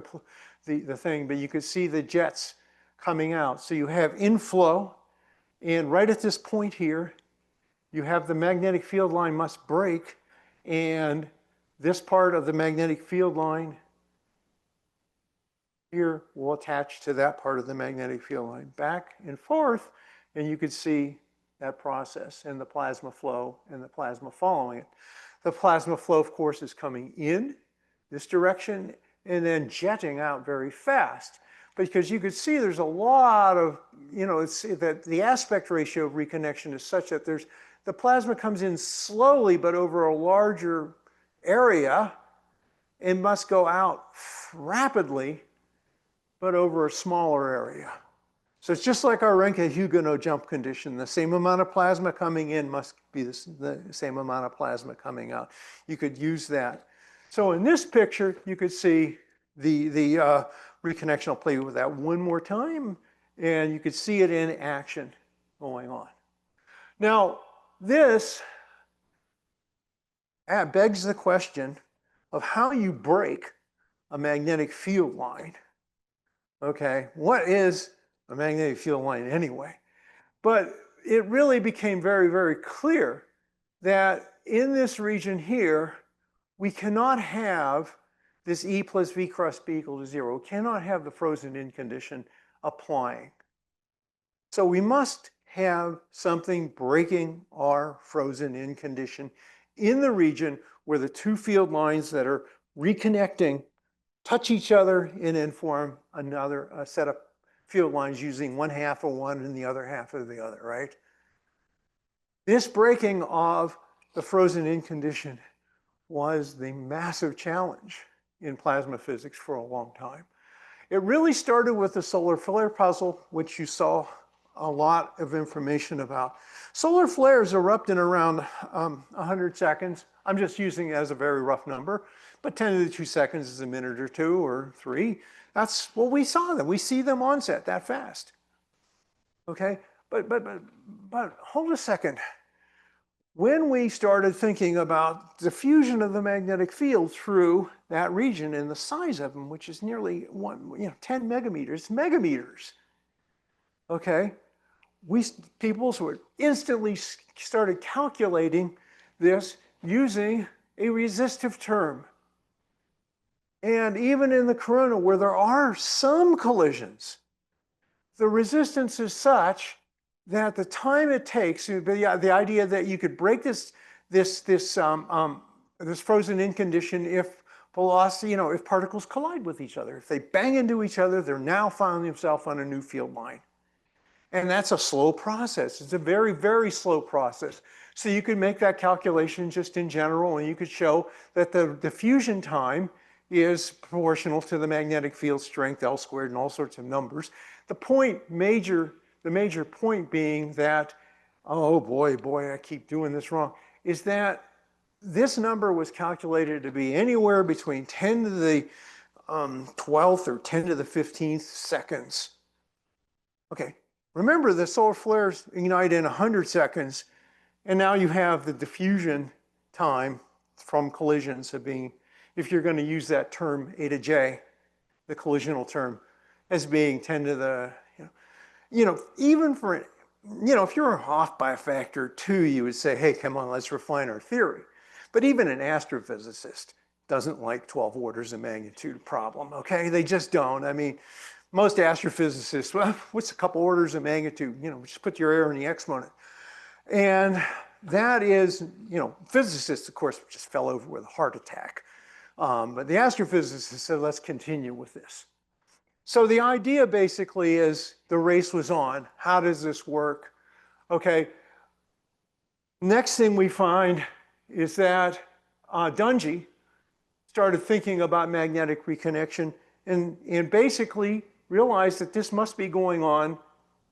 the thing, but you could see the jets coming out. So you have inflow, and right at this point here, you have the magnetic field line must break, and this part of the magnetic field line here will attach to that part of the magnetic field line, back and forth, and you could see that process and the plasma flow and the plasma following it. The plasma flow, of course, is coming in this direction and then jetting out very fast. Because you could see there's a lot of, it's that the aspect ratio of reconnection is such that the plasma comes in slowly but over a larger area and must go out rapidly but over a smaller area. So it's just like our Ranke-Huguenot jump condition. The same amount of plasma coming in must be the same amount of plasma coming out. You could use that. So in this picture, you could see the reconnection. I'll play with that one more time, and you could see it in action going on. Now, this begs the question of how you break a magnetic field line. Okay, what is a magnetic field line anyway? But it really became very, very clear that in this region here, we cannot have this E plus V cross B equal to 0. We cannot have the frozen in condition applying. So we must have something breaking our frozen in condition in the region where the two field lines that are reconnecting touch each other and then form another set of field lines using one half of one and the other half of the other, right? This breaking of the frozen in condition was the massive challenge in plasma physics for a long time. It really started with the solar flare puzzle, which you saw a lot of information about. Solar flares erupt in around 100 seconds. I'm just using it as a very rough number, but 10 to the 2 seconds is a minute or 2 or 3. That's what we saw them. We see them onset that fast. Okay, but hold a second. When we started thinking about diffusion of the magnetic field through that region and the size of them, which is nearly 10 megameters, okay, people sort of instantly started calculating this using a resistive term. And even in the corona, where there are some collisions, the resistance is such that the time it takes, the idea that you could break this frozen in condition if velocity, if particles collide with each other. If they bang into each other, they're now finding themselves on a new field line. And that's a slow process. It's a very, very slow process. So you could make that calculation just in general, and you could show that the diffusion time is proportional to the magnetic field strength, L squared, and all sorts of numbers. The major point being that, oh boy, I keep doing this wrong, is that this number was calculated to be anywhere between 10 to the 12th or 10 to the 15th seconds. Okay, remember the solar flares ignite in 100 seconds, and now you have the diffusion time from collisions of being, if you're going to use that term A to J, the collisional term, as being 10 to the, even for, if you're off by a factor of 2, you would say, hey, come on, let's refine our theory. But even an astrophysicist doesn't like 12 orders of magnitude problem, okay? They just don't. I mean, most astrophysicists, well, what's a couple orders of magnitude? Just put your error in the exponent. And that is, physicists, of course, just fell over with a heart attack. But the astrophysicists said, let's continue with this. So the idea basically is the race was on. How does this work? Okay. Next thing we find is that Dungy started thinking about magnetic reconnection and basically realized that this must be going on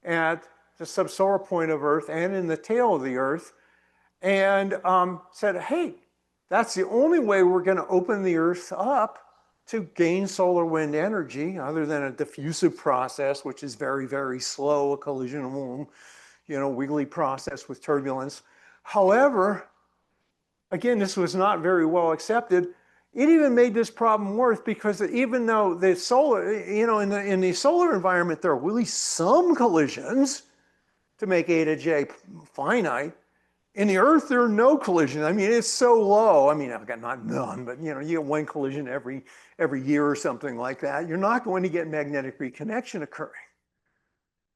at the subsolar point of Earth and in the tail of the Earth, and said, hey, that's the only way we're going to open the Earth up to gain solar wind energy, other than a diffusive process, which is very, very slow, a collision, wiggly process with turbulence. However, again, this was not very well accepted. It even made this problem worse because even though the solar, in the solar environment, there are really some collisions to make A to J finite. In the Earth, there are no collisions. I mean, it's so low. I mean, I've got not none, but you get one collision every year or something like that. You're not going to get magnetic reconnection occurring.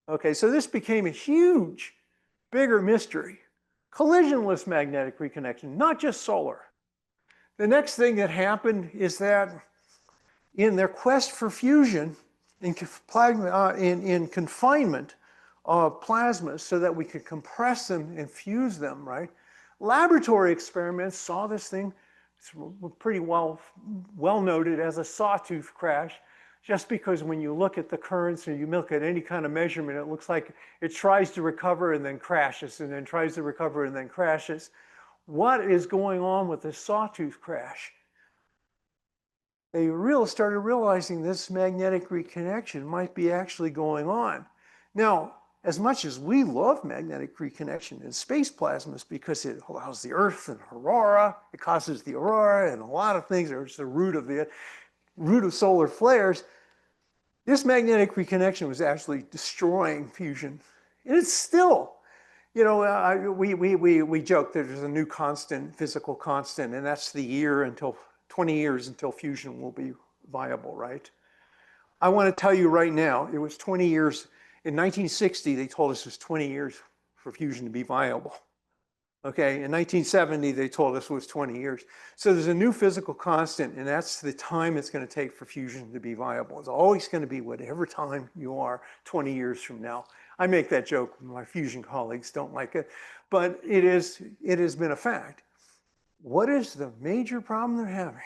Okay, so this became a huge, bigger mystery. Collisionless magnetic reconnection, not just solar. The next thing that happened is that in their quest for fusion, in confinement of plasmas so that we could compress them and fuse them, right? Laboratory experiments saw this thing, it's pretty well noted as a sawtooth crash, just because when you look at the currents or you look at any kind of measurement, it looks like it tries to recover and then crashes, and then tries to recover and then crashes. What is going on with this sawtooth crash? They started realizing this magnetic reconnection might be actually going on. Now, as much as we love magnetic reconnection in space plasmas because it allows the Earth and aurora, it causes the aurora and a lot of things, it's the root of solar flares, this magnetic reconnection was actually destroying fusion. And it's still, we joke that there's a new constant, physical constant, and that's the 20 years until fusion will be viable, right? I want to tell you right now, it was 20 years. In 1960, they told us it was 20 years for fusion to be viable. Okay, in 1970, they told us it was 20 years. So there's a new physical constant, and that's the time it's going to take for fusion to be viable. It's always going to be whatever time you are 20 years from now. I make that joke, my fusion colleagues don't like it, but it has been a fact. What is the major problem they're having?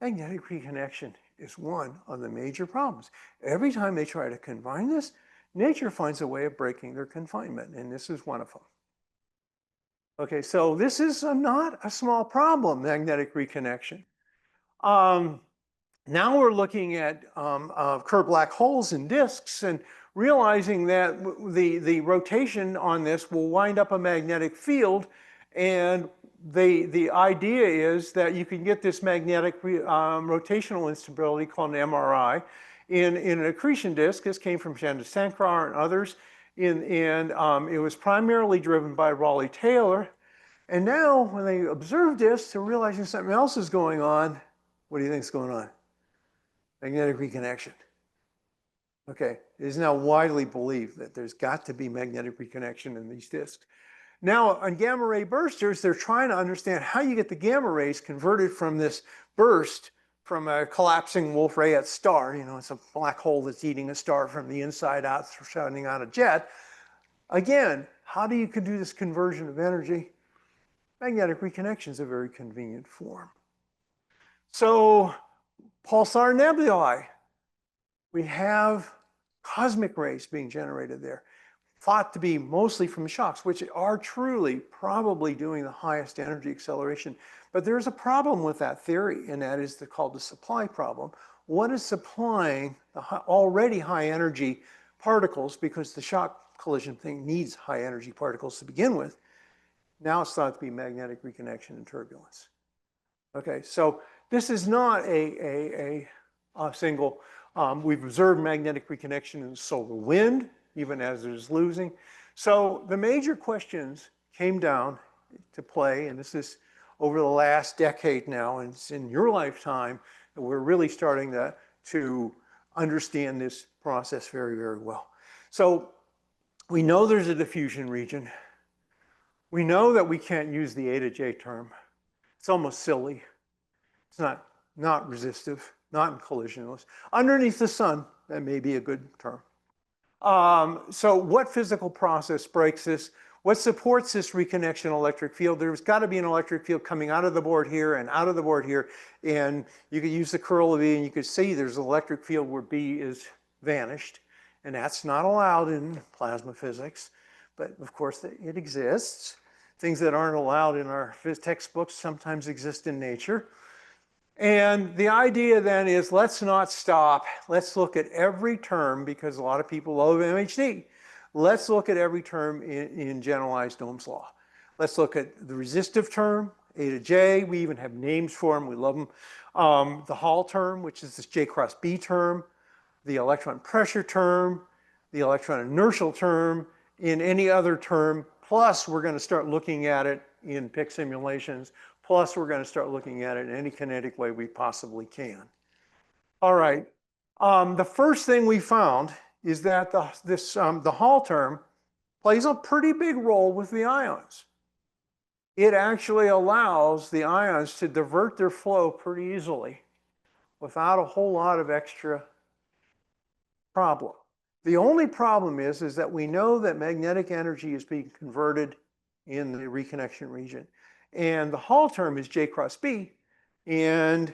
Magnetic reconnection is one of the major problems. Every time they try to confine this, nature finds a way of breaking their confinement, and this is one of them. Okay, so this is not a small problem, magnetic reconnection. Now we're looking at curved black holes and disks and realizing that the rotation on this will wind up a magnetic field, and the idea is that you can get this magnetic rotational instability called an MRI in an accretion disk. This came from NCAR and others, and it was primarily driven by Raleigh-Taylor. And now when they observed this, they're realizing something else is going on. What do you think is going on? Magnetic reconnection. Okay, it is now widely believed that there's got to be magnetic reconnection in these disks. Now, on gamma ray bursters, they're trying to understand how you get the gamma rays converted from this burst from a collapsing Wolf-Rayet star. You know, it's a black hole that's eating a star from the inside out, shouting out a jet. Again, how do you do this conversion of energy? Magnetic reconnection is a very convenient form. So, pulsar nebulae. We have cosmic rays being generated there, thought to be mostly from shocks, which are truly probably doing the highest energy acceleration. But there's a problem with that theory, and that is called the supply problem. What is supplying the already high energy particles, because the shock collision thing needs high energy particles to begin with? Now it's thought to be magnetic reconnection and turbulence. Okay, so this is not a single, we've observed magnetic reconnection in solar wind, even as it is losing. So the major questions came down to play, and this is over the last decade now, and it's in your lifetime that we're really starting to understand this process very, very well. So we know there's a diffusion region. We know that we can't use the A to J term. It's almost silly. It's not resistive, not collisionless. Underneath the sun, that may be a good term. So what physical process breaks this? What supports this reconnection electric field? There's got to be an electric field coming out of the board here and out of the board here. And you could use the curl of E, and you could see there's an electric field where B is vanished. And that's not allowed in plasma physics. But of course, it exists. Things that aren't allowed in our textbooks sometimes exist in nature. And the idea then is, let's not stop. Let's look at every term, because a lot of people love MHD. Let's look at every term in generalized Ohm's law. Let's look at the resistive term, A to J. We even have names for them. We love them. The Hall term, which is this J cross B term, the electron pressure term, the electron inertial term, in any other term. Plus, we're going to start looking at it in PIC simulations. Plus, we're going to start looking at it in any kinetic way we possibly can. All right. The first thing we found is that the Hall term plays a pretty big role with the ions. It actually allows the ions to divert their flow pretty easily without a whole lot of extra problem. The only problem is that we know that magnetic energy is being converted in the reconnection region. And the Hall term is J cross B. And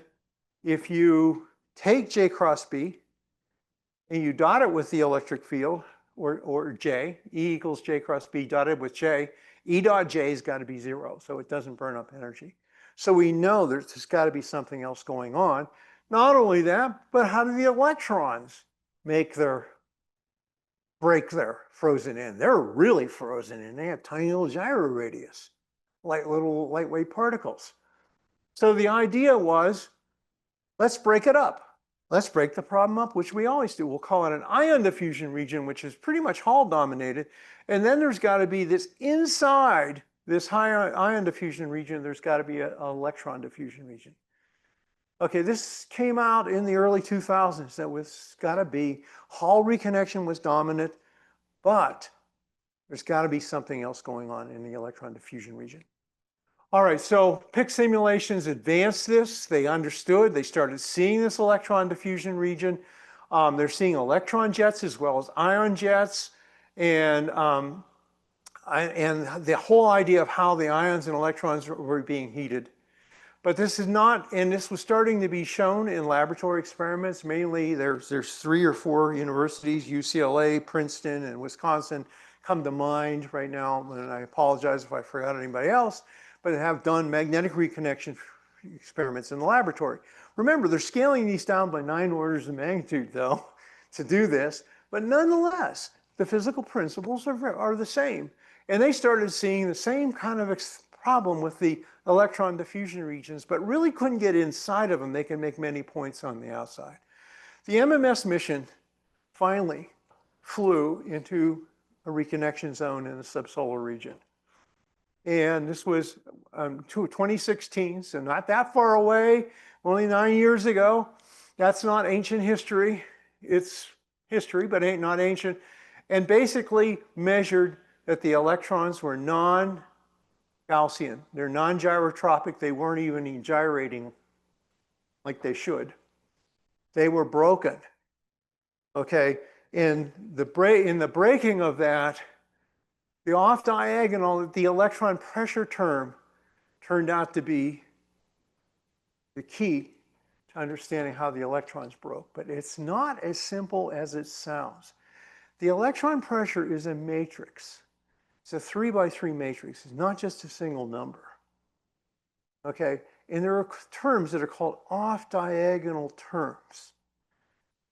if you take J cross B and you dot it with the electric field, or J, E equals J cross B dotted with J, E dot J has got to be 0, so it doesn't burn up energy. So we know there's got to be something else going on. Not only that, but how do the electrons break their frozen in? They're really frozen in. They have tiny little gyro radius, like little lightweight particles. So the idea was, let's break it up. Let's break the problem up, which we always do. We'll call it an ion diffusion region, which is pretty much Hall dominated. And then there's got to be this inside this high ion diffusion region, there's got to be an electron diffusion region. Okay, this came out in the early 2000s. That was got to be, Hall reconnection was dominant, but there's got to be something else going on in the electron diffusion region. All right, so PIC simulations advanced this. They understood. They started seeing this electron diffusion region. They're seeing electron jets as well as ion jets. And the whole idea of how the ions and electrons were being heated. But this is not, and this was starting to be shown in laboratory experiments. Mainly, there's 3 or 4 universities, UCLA, Princeton, and Wisconsin, come to mind right now. And I apologize if I forgot anybody else, but have done magnetic reconnection experiments in the laboratory. Remember, they're scaling these down by 9 orders of magnitude, though, to do this. But nonetheless, the physical principles are the same. And they started seeing the same kind of problem with the electron diffusion regions, but really couldn't get inside of them. They can make many points on the outside. The MMS mission finally flew into a reconnection zone in the subsolar region. And this was 2016, so not that far away, only 9 years ago. That's not ancient history. It's history, but ain't not ancient. And basically measured that the electrons were non-Gaussian. They're non-gyrotropic. They weren't even gyrating like they should. They were broken. Okay, in the breaking of that, the off diagonal, the electron pressure term turned out to be the key to understanding how the electrons broke. But it's not as simple as it sounds. The electron pressure is a matrix. It's a 3 by 3 matrix. It's not just a single number. Okay, and there are terms that are called off-diagonal terms.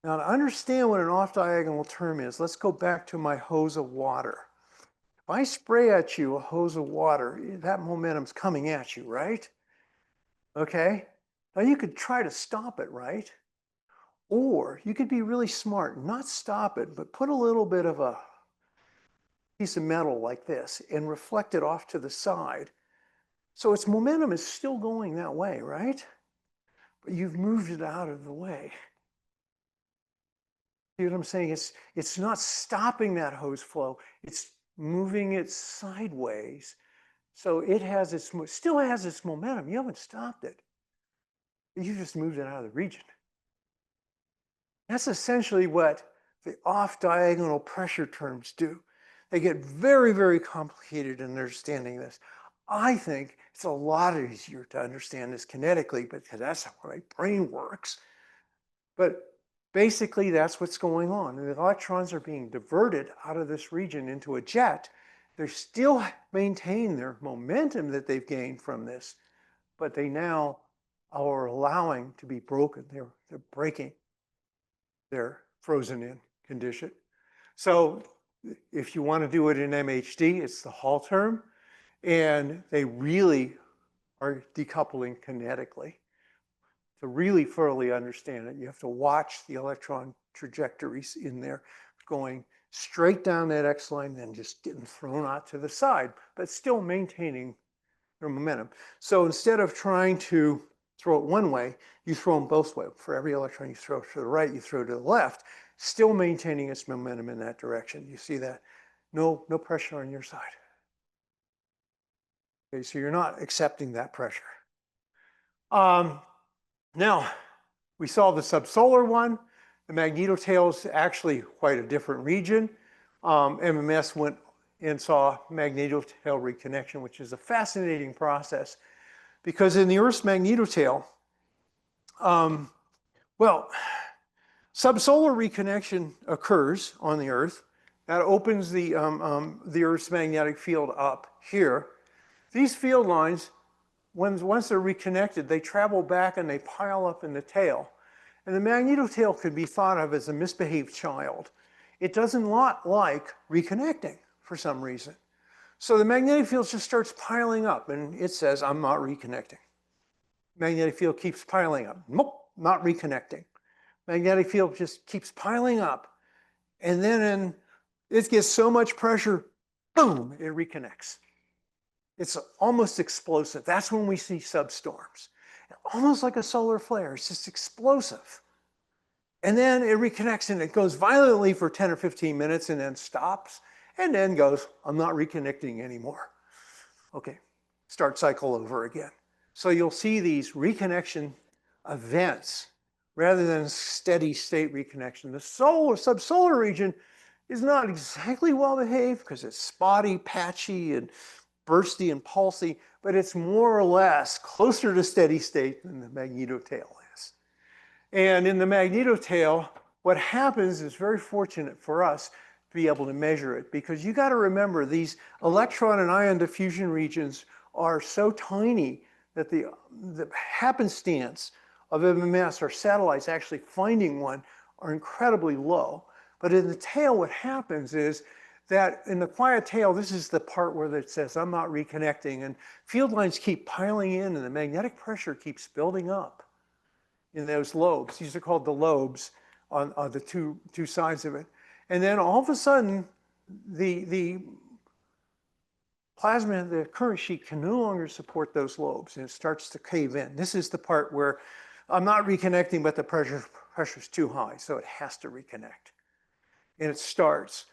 Now, to understand what an off-diagonal term is, let's go back to my hose of water. If I spray at you a hose of water, that momentum's coming at you, right? Okay, now you could try to stop it, right? Or you could be really smart, not stop it, but put a little bit of a piece of metal like this and reflect it off to the side. So its momentum is still going that way, right? But you've moved it out of the way. See what I'm saying? It's not stopping that hose flow. It's moving it sideways. So it still has its momentum. You haven't stopped it. You just moved it out of the region. That's essentially what the off-diagonal pressure terms do. They get very, very complicated in understanding this. I think it's a lot easier to understand this kinetically because that's how my brain works. But basically, that's what's going on. The electrons are being diverted out of this region into a jet. They still maintain their momentum that they've gained from this, but they now are allowing to be broken. They're breaking their frozen in condition. So if you want to do it in MHD, it's the Hall term, and they really are decoupling kinetically. To really thoroughly understand it, you have to watch the electron trajectories in there going straight down that X line, then just getting thrown out to the side, but still maintaining their momentum. So instead of trying to throw it one way, you throw them both ways. For every electron you throw to the right, you throw to the left, still maintaining its momentum in that direction. You see that? No pressure on your side. Okay, so you're not accepting that pressure. Now, we saw the subsolar one. The magnetotail is actually quite a different region. MMS went and saw magnetotail reconnection, which is a fascinating process because in the Earth's magnetotail, well, subsolar reconnection occurs on the Earth. That opens the Earth's magnetic field up here. These field lines, once they're reconnected, they travel back and they pile up in the tail. And the magnetotail could be thought of as a misbehaved child. It doesn't like reconnecting for some reason. So the magnetic field just starts piling up and it says, I'm not reconnecting. Magnetic field keeps piling up. Nope, not reconnecting. Magnetic field just keeps piling up. And then it gets so much pressure, boom, it reconnects. It's almost explosive. That's when we see substorms. Almost like a solar flare. It's just explosive. And then it reconnects and it goes violently for 10 or 15 minutes and then stops and then goes, I'm not reconnecting anymore. Okay, start cycle over again. So you'll see these reconnection events rather than steady state reconnection. The subsolar region is not exactly well behaved because it's spotty, patchy, and bursty and pulsy, but it's more or less closer to steady state than the magnetotail is. And in the magnetotail, what happens is very fortunate for us to be able to measure it, because you got to remember these electron and ion diffusion regions are so tiny that the happenstance of MMS or satellites actually finding one are incredibly low. But in the tail, what happens is that in the quiet tail, this is the part where it says, I'm not reconnecting, and field lines keep piling in and the magnetic pressure keeps building up in those lobes. These are called the lobes on the two sides of it. And then all of a sudden, the plasma, the current sheet can no longer support those lobes and it starts to cave in. This is the part where I'm not reconnecting, but the pressure's too high, so it has to reconnect. And it starts.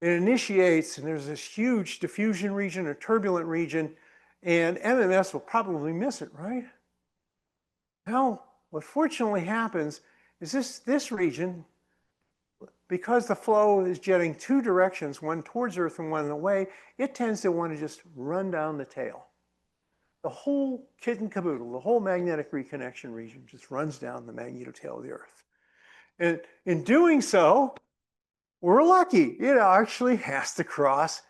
It initiates, and there's this huge diffusion region, a turbulent region, and MMS will probably miss it, right? Now, what fortunately happens is this region, because the flow is jetting two directions, one towards Earth and one away, it tends to want to just run down the tail. The whole kit and caboodle, the whole magnetic reconnection region just runs down the magnetotail of the Earth. And in doing so, we're lucky. It actually has to cross.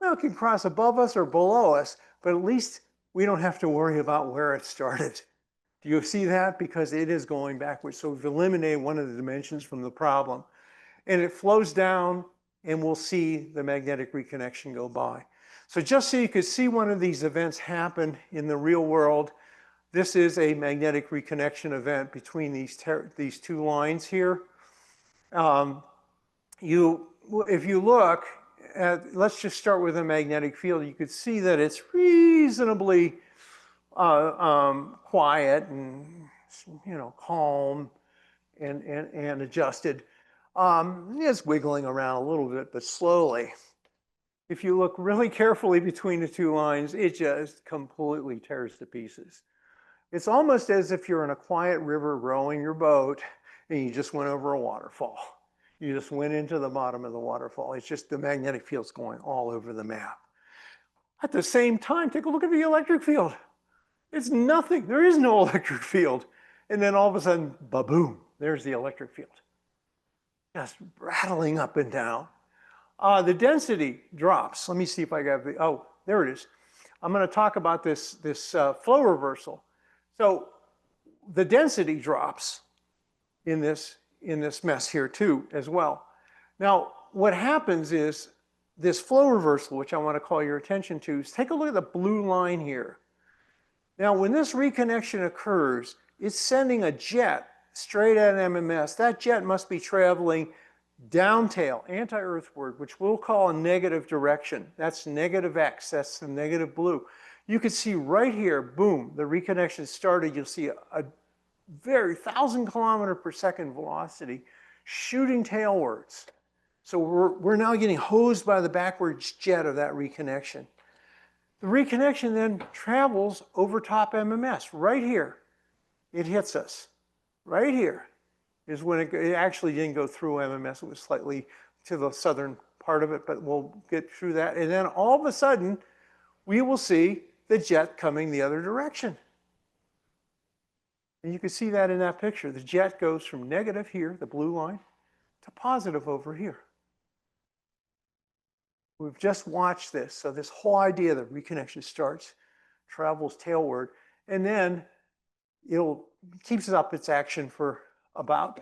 Well, it can cross above us or below us, but at least we don't have to worry about where it started. Do you see that? Because it is going backwards. So we've eliminated one of the dimensions from the problem. And it flows down, and we'll see the magnetic reconnection go by. So just so you could see one of these events happen in the real world, this is a magnetic reconnection event between these two lines here. If you look at, let's just start with a magnetic field, you could see that it's reasonably quiet and calm and adjusted. It's wiggling around a little bit, but slowly. If you look really carefully between the two lines, it just completely tears to pieces. It's almost as if you're in a quiet river rowing your boat and you just went over a waterfall. You just went into the bottom of the waterfall. It's just the magnetic field's going all over the map. At the same time, take a look at the electric field. It's nothing. There is no electric field. And then all of a sudden, ba-boom, there's the electric field. Just rattling up and down. The density drops. Let me see if I got oh, there it is. I'm going to talk about this flow reversal. So the density drops in this mess here too as well. Now, what happens is this flow reversal, which I want to call your attention to, is take a look at the blue line here. Now, when this reconnection occurs, it's sending a jet straight at MMS. That jet must be traveling downtail, anti-earthward, which we'll call a negative direction. That's negative X, that's the negative blue. You can see right here, boom, the reconnection started. You'll see a very 1,000 km/s velocity shooting tailwards. So we're now getting hosed by the backwards jet of that reconnection. The reconnection then travels over top MMS, right here. It hits us, right here. Is when it actually didn't go through MMS. It was slightly to the southern part of it, but we'll get through that. And then all of a sudden, we will see the jet coming the other direction. And you can see that in that picture. The jet goes from negative here, the blue line, to positive over here. We've just watched this. So this whole idea that reconnection starts, travels tailward, and then keeps up its action for about,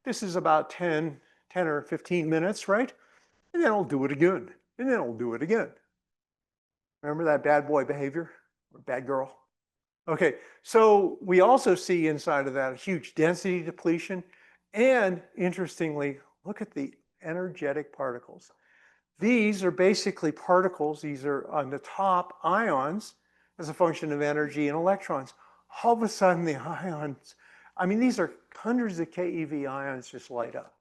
this is about 10 or 15 minutes, right? And then it'll do it again. And then it'll do it again. Remember that bad boy behavior or bad girl? Okay, so we also see inside of that a huge density depletion. And interestingly, look at the energetic particles. These are basically particles. These are on the top ions as a function of energy and electrons. All of a sudden the ions, I mean, these are hundreds of keV ions just light up.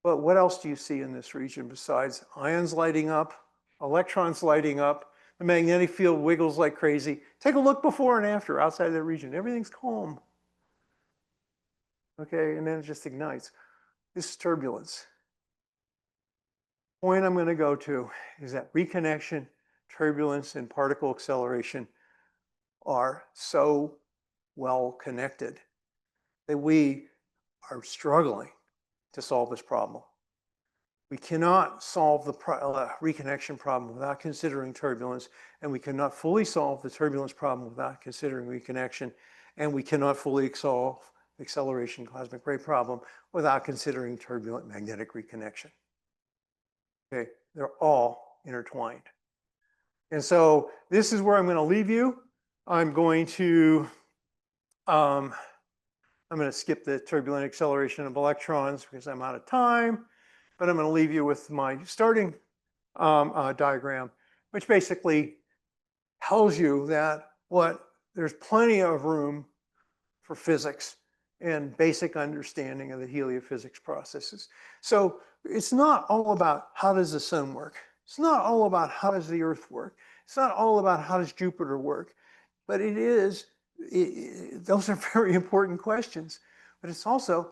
But what else do you see in this region besides ions lighting up, electrons lighting up, the magnetic field wiggles like crazy? Take a look before and after outside of that region. Everything's calm. Okay, and then it just ignites. This is turbulence. point I'm going to go to is that reconnection, turbulence, and particle acceleration are so well connected that we are struggling to solve this problem. We cannot solve the reconnection problem without considering turbulence, and we cannot fully solve the turbulence problem without considering reconnection, and we cannot fully solve the acceleration cosmic ray problem without considering turbulent magnetic reconnection. Okay, they're all intertwined. And so this is where I'm going to leave you. I'm going to skip the turbulent acceleration of electrons because I'm out of time, but I'm going to leave you with my starting diagram, which basically tells you that there's plenty of room for physics and basic understanding of the heliophysics processes. So it's not all about how does the sun work. It's not all about how does the earth work. It's not all about how does Jupiter work, but those are very important questions. But it's also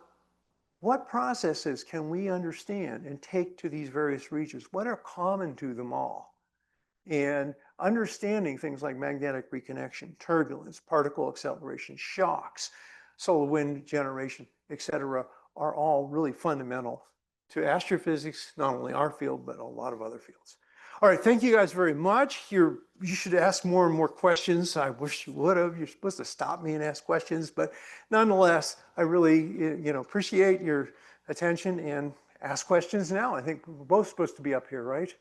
what processes can we understand and take to these various regions? What are common to them all? And understanding things like magnetic reconnection, turbulence, particle acceleration, shocks, solar wind generation, et cetera, are all really fundamental to astrophysics, not only our field, but a lot of other fields. All right, thank you guys very much. You should ask more and more questions. I wish you would have. You're supposed to stop me and ask questions, but nonetheless, I really appreciate your attention and ask questions now. I think we're both supposed to be up here, right?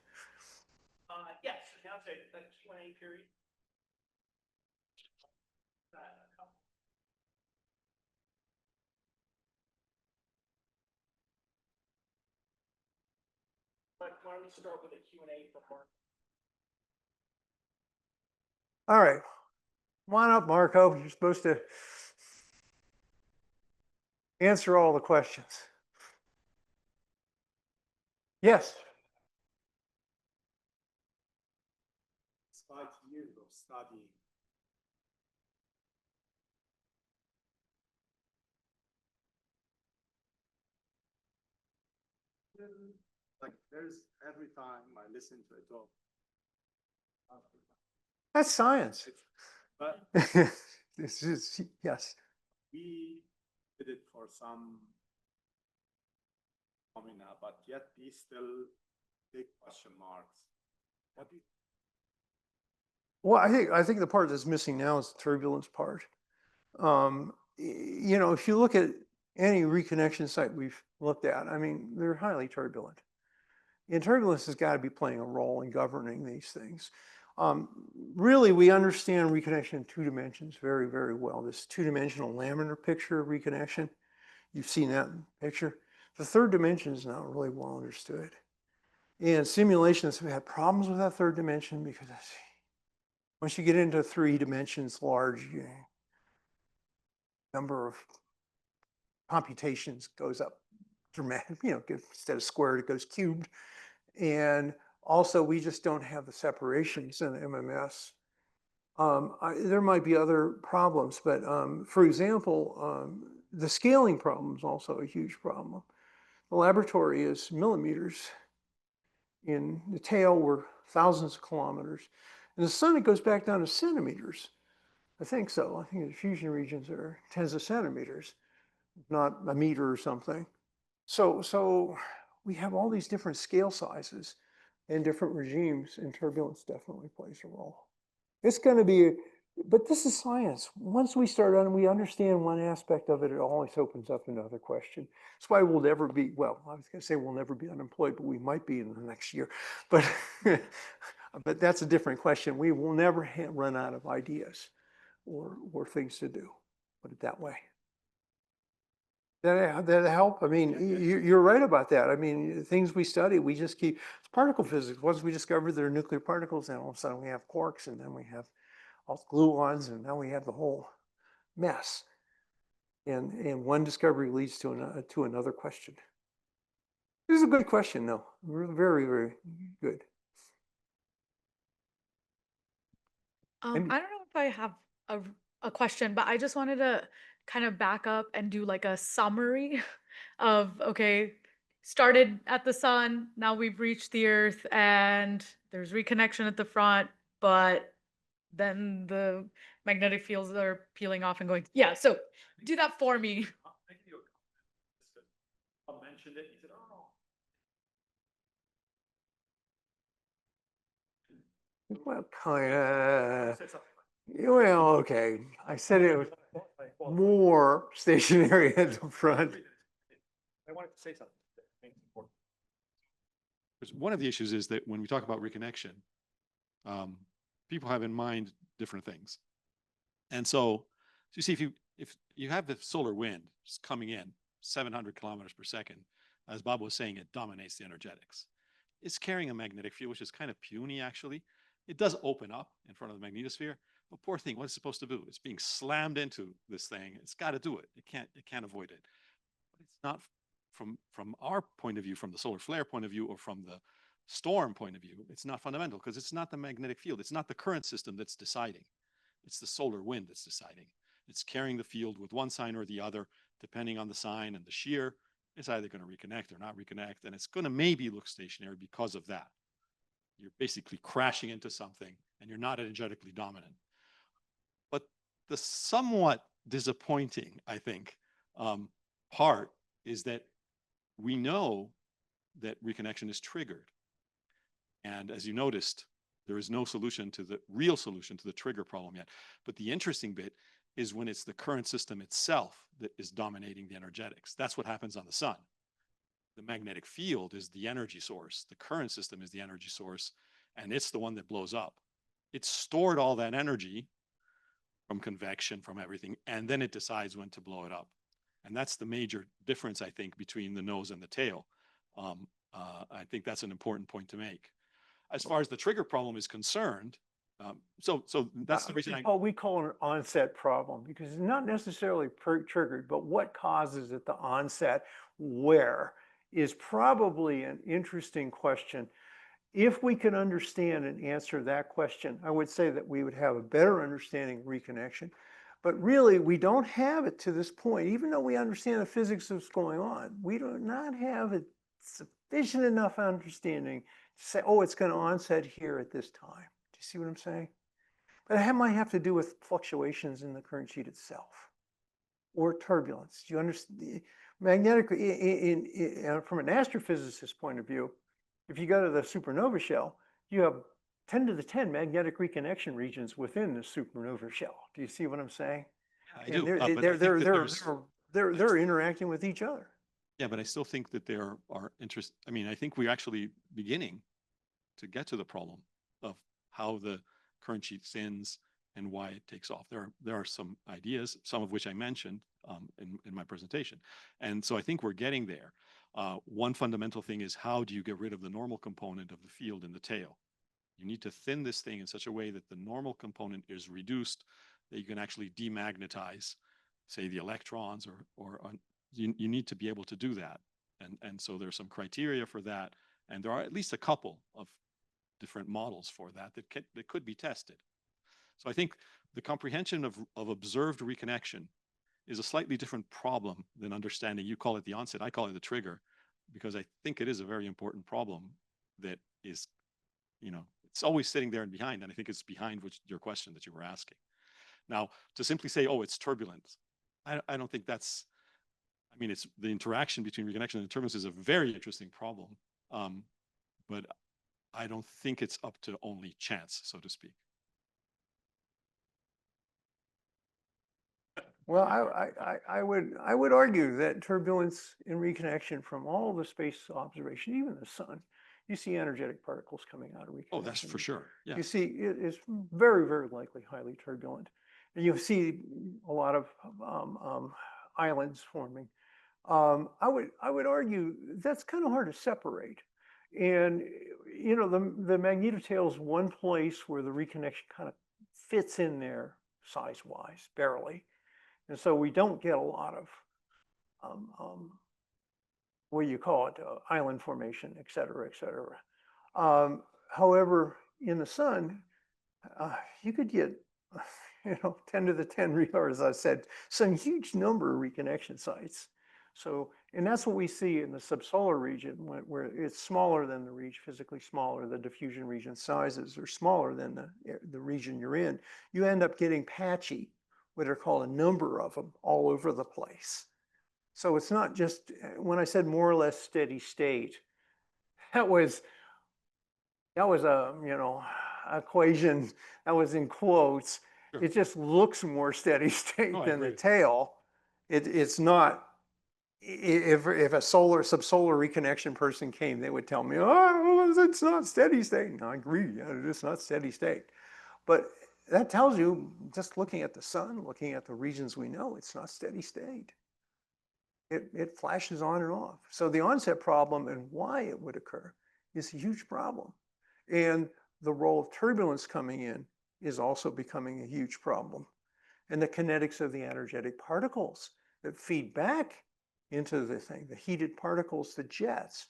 Yes, now's the Q&A period. But why don't we start with a Q&A for Mark? All right, come on up, Marco. You're supposed to answer all the questions. Yes. It's 5 years of studying. Like there's every time I listen to a talk. That's science. But This is, yes. we did it for some phenomena, but yet these still big question marks. What do you Well, I think the part that's missing now is the turbulence part. If you look at any reconnection site we've looked at, I mean, they're highly turbulent. And turbulence has got to be playing a role in governing these things. Really, we understand reconnection in 2 dimensions very, very well. This 2-dimensional laminar picture of reconnection, you've seen that picture. The 3rd dimension is not really well understood. And simulations have had problems with that 3rd dimension because once you get into 3 dimensions large, number of computations goes up dramatic, instead of squared, it goes cubed. And also, we just don't have the separations in MMS. There might be other problems, but for example, the scaling problem is also a huge problem. The laboratory is millimeters. In the tail, we're thousands of kilometers. In the sun, it goes back down to centimeters. I think so. I think the fusion regions are tens of centimeters, not a meter or something. So we have all these different scale sizes and different regimes, and turbulence definitely plays a role. It's going to be, but this is science. Once we start on, we understand one aspect of it, it always opens up another question. That's why we'll never be, well, I was going to say we'll never be unemployed, but we might be in the next year. But, but that's a different question. We will never run out of ideas or things to do, put it that way. That help? I mean, you're right about that. I mean, things we study, we just keep, it's particle physics. Once we discover there are nuclear particles, then all of a sudden we have quarks, and then we have all the gluons, and now we have the whole mess. And one discovery leads to another question. This is a good question, though. Very, very good. I don't know if I have a question, but I just wanted to kind of back up and do like a summary of, okay, started at the sun, now we've reached the earth, and there's reconnection at the front, but then the magnetic fields are peeling off and going, yeah, so do that for me. I mentioned it, he said, oh. Well, kind of. Said something Well, okay. I said it was like, more stationary at the front. I wanted to say something. Because one of the issues is that when we talk about reconnection, people have in mind different things. And so you see, if you have the solar wind just coming in 700 kilometers per second, as Bob was saying, it dominates the energetics. It's carrying a magnetic field, which is kind of puny, actually. It does open up in front of the magnetosphere, but poor thing, what it's supposed to do? It's being slammed into this thing. It's got to do it. It can't avoid it. But it's not from our point of view, from the solar flare point of view, or from the storm point of view. It's not fundamental because it's not the magnetic field. It's not the current system that's deciding. It's the solar wind that's deciding. It's carrying the field with one sign or the other, depending on the sign and the shear. It's either going to reconnect or not reconnect, and it's going to maybe look stationary because of that. You're basically crashing into something and you're not energetically dominant. But the somewhat disappointing, I think, part is that we know that reconnection is triggered. And as you noticed, there is no solution to the real solution to the trigger problem yet. But the interesting bit is when it's the current system itself that is dominating the energetics. That's what happens on the sun. The magnetic field is the energy source. The current system is the energy source, and it's the one that blows up. It's stored all that energy from convection, from everything, and then it decides when to blow it up. And that's the major difference, I think, between the nose and the tail. I think that's an important point to make. As far as the trigger problem is concerned, so that's the reason we call it an onset problem because it's not necessarily triggered, but what causes it, the onset, where, is probably an interesting question. If we can understand and answer that question, I would say that we would have a better understanding of reconnection. But really, we don't have it to this point. Even though we understand the physics of what's going on, we do not have a sufficient enough understanding to say, oh, it's going to onset here at this time. Do you see what I'm saying? But it might have to do with fluctuations in the current sheet itself or turbulence. Do you understand? Magnetic, from an astrophysicist point of view, if you go to the supernova shell, you have 10 to the 10 magnetic reconnection regions within the supernova shell. Do you see what I'm saying? I do. They're interacting with each other. Yeah, but I still think that there are interest. I mean, I think we're actually beginning to get to the problem of how the current sheet thins and why it takes off. There are some ideas, some of which I mentioned in my presentation. And so I think we're getting there. One fundamental thing is, how do you get rid of the normal component of the field in the tail? You need to thin this thing in such a way that the normal component is reduced, that you can actually demagnetize, say, the electrons, or you need to be able to do that. And so there's some criteria for that. And there are at least a couple of different models for that that could be tested. So I think the comprehension of observed reconnection is a slightly different problem than understanding. You call it the onset, I call it the trigger, because I think it is a very important problem that is, it's always sitting there and behind. And I think it's behind your question that you were asking. Now, to simply say, oh, it's turbulent, I don't think that's, it's the interaction between reconnection and turbulence is a very interesting problem. But I don't think it's up to only chance, so to speak. Well, I would argue that turbulence and reconnection from all the space observation, even the sun, you see energetic particles coming out of reconnection. Oh, that's for sure. Yeah. You see, it is very, very likely highly turbulent. And you see a lot of islands forming. I would argue that's kind of hard to separate. And, the magnetotail is one place where the reconnection kind of fits in there size-wise, barely. And so we don't get a lot of, what do you call it, island formation, et cetera, et cetera. However, in the sun, you could get, 10 to the 10, or as I said, some huge number of reconnection sites. So, and that's what we see in the subsolar region where it's smaller than the region, physically smaller, the diffusion region sizes are smaller than the region you're in. You end up getting patchy, what are called a number of them all over the place. So it's not just, when I said more or less steady state, that was a, equation that was in quotes. Sure. It just looks more steady state No, I than the agree. tail. It's not. If a subsolar reconnection person came, they would tell me, oh, it's not steady state. And I agree, yeah, it's not steady state. But that tells you, just looking at the sun, looking at the regions we know, it's not steady state. It flashes on and off. So the onset problem and why it would occur is a huge problem. And the role of turbulence coming in is also becoming a huge problem. And the kinetics of the energetic particles that feed back into the thing, the heated particles, the jets,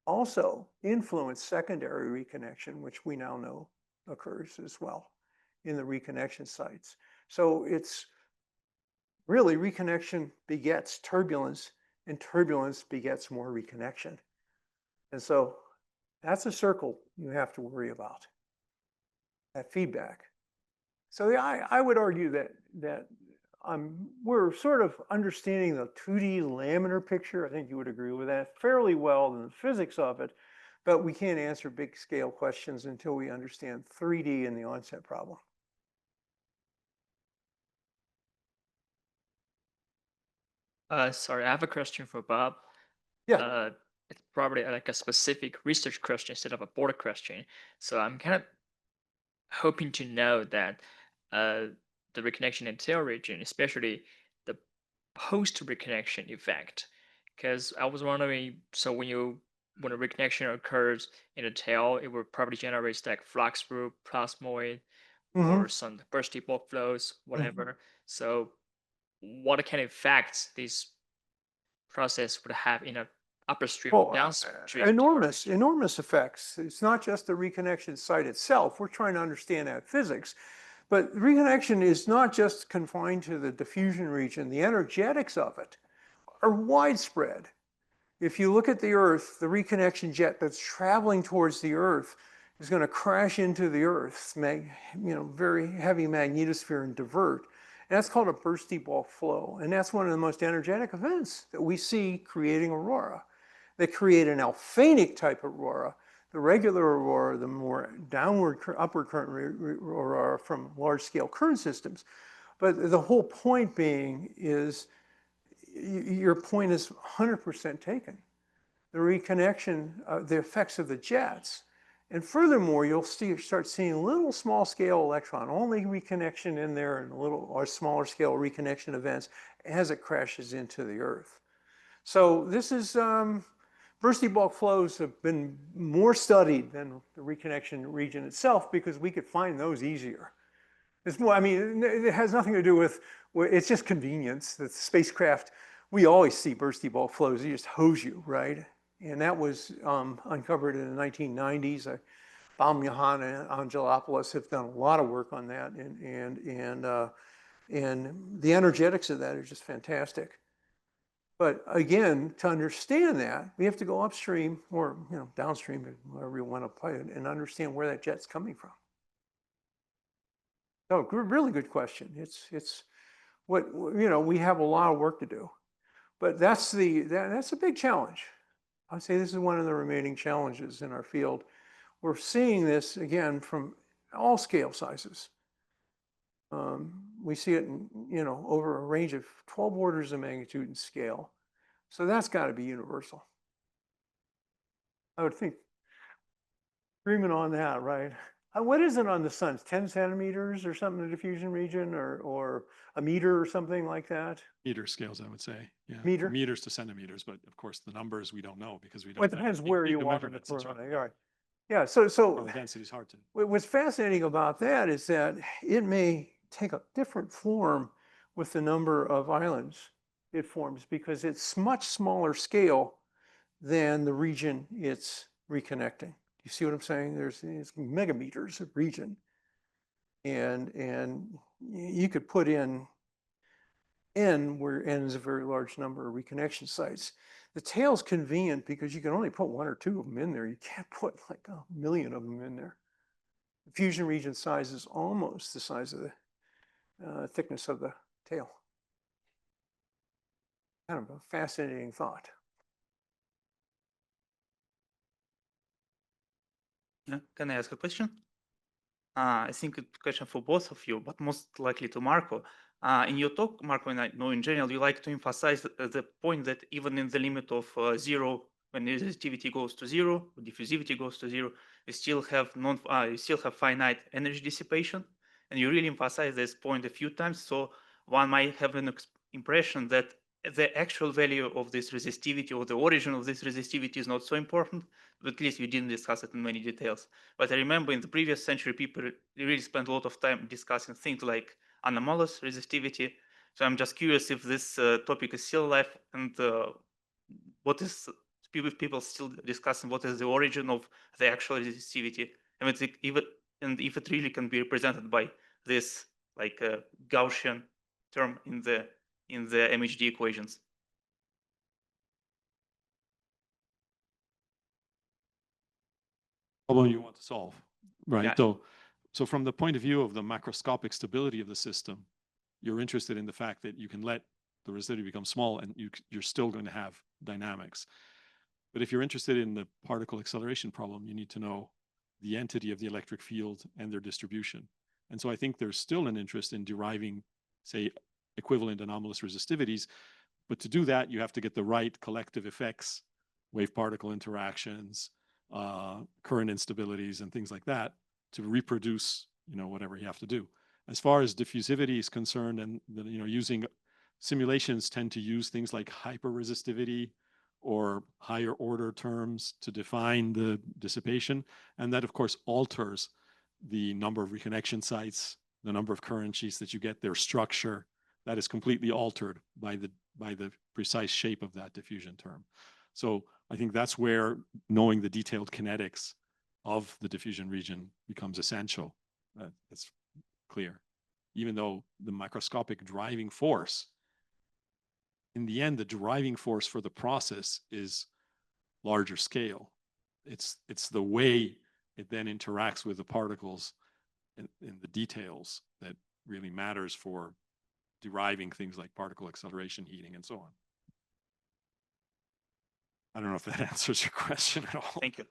also influence secondary reconnection, which we now know occurs as well in the reconnection sites. So it's really reconnection begets turbulence, and turbulence begets more reconnection. And so that's a circle you have to worry about, that feedback. So yeah, I would argue that we're sort of understanding the 2D laminar picture. I think you would agree with that fairly well in the physics of it, but we can't answer big scale questions until we understand 3D and the onset problem. Sorry, I have a question for Bob. Yeah. It's probably like a specific research question instead of a board question. So I'm kind of hoping to know that the reconnection in tail region, especially the post-reconnection effect, because I was wondering, so when a reconnection occurs in the tail, it will probably generate like flux group, plasmoid, or some bursty bulk flows, whatever. So what kind of effects this process would have in a upstream or downstream? Enormous effects. It's not just the reconnection site itself. We're trying to understand that physics. But reconnection is not just confined to the diffusion region. The energetics of it are widespread. If you look at the Earth, the reconnection jet that's traveling towards the Earth is going to crash into the Earth's very heavy magnetosphere and divert. And that's called a bursty bulk flow. And that's one of the most energetic events that we see creating aurora. They create an alphanic type aurora. The regular aurora, the more upward current aurora from large scale current systems. But the whole point being is, your point is 100% taken. The reconnection, the effects of the jets. And furthermore, you'll start seeing little small scale electron only reconnection in there and little or smaller scale reconnection events as it crashes into the Earth. So this is, bursty bulk flows have been more studied than the reconnection region itself because we could find those easier. It's more, it has nothing to do with, it's just convenience. The spacecraft, we always see bursty bulk flows, they just hose you, right? And that was uncovered in the 1990s. Baum-Johann and Angelopoulos have done a lot of work on that, and the energetics of that are just fantastic. But again, to understand that, we have to go upstream or downstream, wherever you want to play it, and understand where that jet's coming from. So, really good question. It's what we have a lot of work to do, but that's a big challenge. I'd say this is one of the remaining challenges in our field. We're seeing this again from all scale sizes. We see it in, over a range of 12 orders of magnitude in scale. So that's got to be universal. I would think. Agreement on that, right? What is it on the sun? 10 centimeters or something in the diffusion region, or a meter or something like that? Meter scales, I would say. Yeah. Meter? Meters to centimeters, but of course the numbers we don't know because we don't. Well, it depends where you are in the measurements, that's corona. right. All right. Yeah. So Well, the density is hard to. what's fascinating about that is that it may take a different form with the number of islands it forms because it's much smaller scale than the region it's reconnecting. You see what I'm saying? There's megameters of region, and you could put in N, where N is a very large number of reconnection sites. The tail is convenient because you can only put 1 or 2 of them in there. You can't put like 1,000,000 of them in there. The fusion region size is almost the size of the thickness of the tail. Kind of a fascinating thought. Yeah, can I ask a question? I think it's a question for both of you, but most likely to Marco. In your talk, Marco, and I know in general, you like to emphasize the point that even in the limit of 0, when resistivity goes to 0, diffusivity goes to 0, you still have finite energy dissipation, and you really emphasize this point a few times. So one might have an impression that the actual value of this resistivity or the origin of this resistivity is not so important, but at least you didn't discuss it in many details. But I remember in the previous century, people really spent a lot of time discussing things like anomalous resistivity. So I'm just curious if this topic is still alive, and what is people still discussing what is the origin of the actual resistivity, and if it really can be represented by this like Gaussian term in the MHD equations. Problem you want to solve, right? Yeah. So from the point of view of the macroscopic stability of the system, you're interested in the fact that you can let the resistivity become small and you're still going to have dynamics. But if you're interested in the particle acceleration problem, you need to know the entity of the electric field and their distribution. And so I think there's still an interest in deriving, say, equivalent anomalous resistivities. But to do that, you have to get the right collective effects, wave-particle interactions, current instabilities, and things like that to reproduce, whatever you have to do. As far as diffusivity is concerned, and using simulations tend to use things like hyperresistivity or higher order terms to define the dissipation. And that, of course, alters the number of reconnection sites, the number of current sheets that you get, their structure. That is completely altered by the precise shape of that diffusion term. So I think that's where knowing the detailed kinetics of the diffusion region becomes essential. That's clear. Even though the microscopic driving force, in the end, the driving force for the process is larger scale. It's the way it then interacts with the particles in the details that really matters for deriving things like particle acceleration, heating, and so on. I don't know if that answers your question at all. Thank you.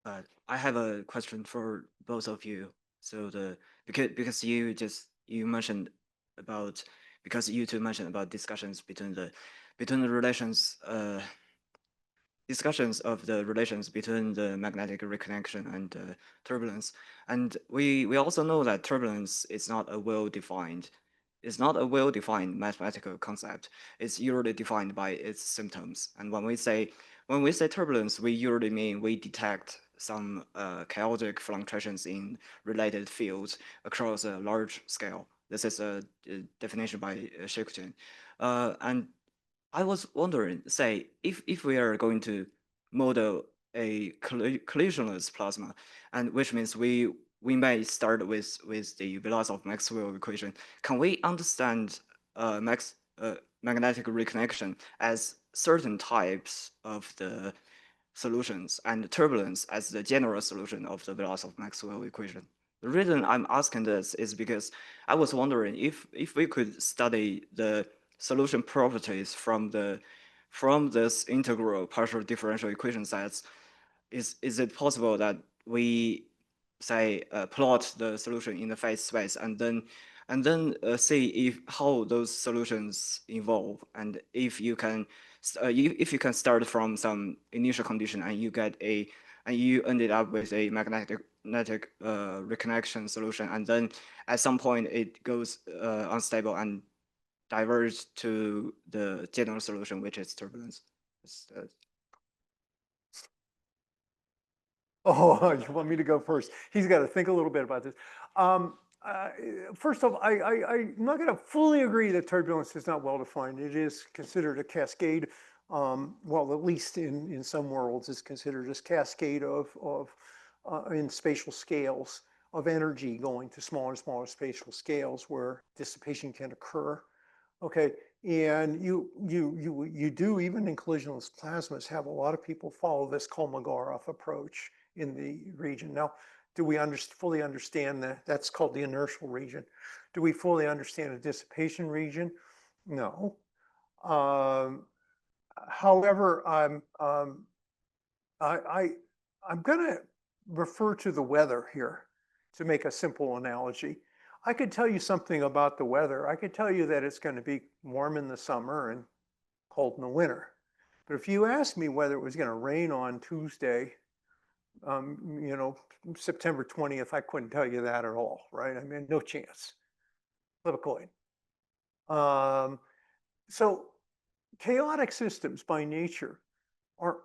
I have a question for both of you. So because you mentioned about, because you two mentioned about discussions between the relations discussions of the relations between the magnetic reconnection and turbulence, and we also know that turbulence is not a well-defined mathematical concept. It's usually defined by its symptoms. And when we say turbulence, we usually mean we detect some chaotic fluctuations in related fields across a large scale. This is a definition by Shikton. And I was wondering, say, if we are going to model a collisionless plasma, and which means we may start with the velocity of Maxwell equation. Can we understand magnetic reconnection as certain types of the solutions and turbulence as the general solution of the velocity of Maxwell equation? The reason I'm asking this is because I was wondering if we could study the solution properties from this integral partial differential equation sets, is it possible that we say plot the solution in the phase space and then see if how those solutions evolve, and if you can start from some initial condition and you ended up with a magnetic reconnection solution, and then at some point it goes unstable and diverge to the general solution, which is turbulence. Oh, you want me to go first? He's got to think a little bit about this. First off, I'm not going to fully agree that turbulence is not well defined. It is considered a cascade. Well, at least in some worlds, it's considered a cascade of in spatial scales of energy going to smaller and smaller spatial scales where dissipation can occur. Okay, and you do, even in collisionless plasmas, have a lot of people follow this Kolmogorov approach in the region. Now, do we fully understand that? That's called the inertial region. Do we fully understand the dissipation region? No. However, I'm going to refer to the weather here to make a simple analogy. I could tell you something about the weather. I could tell you that it's going to be warm in the summer and cold in the winter. But if you asked me whether it was going to rain on Tuesday, you know, September 20th, I couldn't tell you that at all, right? I mean, no chance. Flip a coin. So chaotic systems by nature are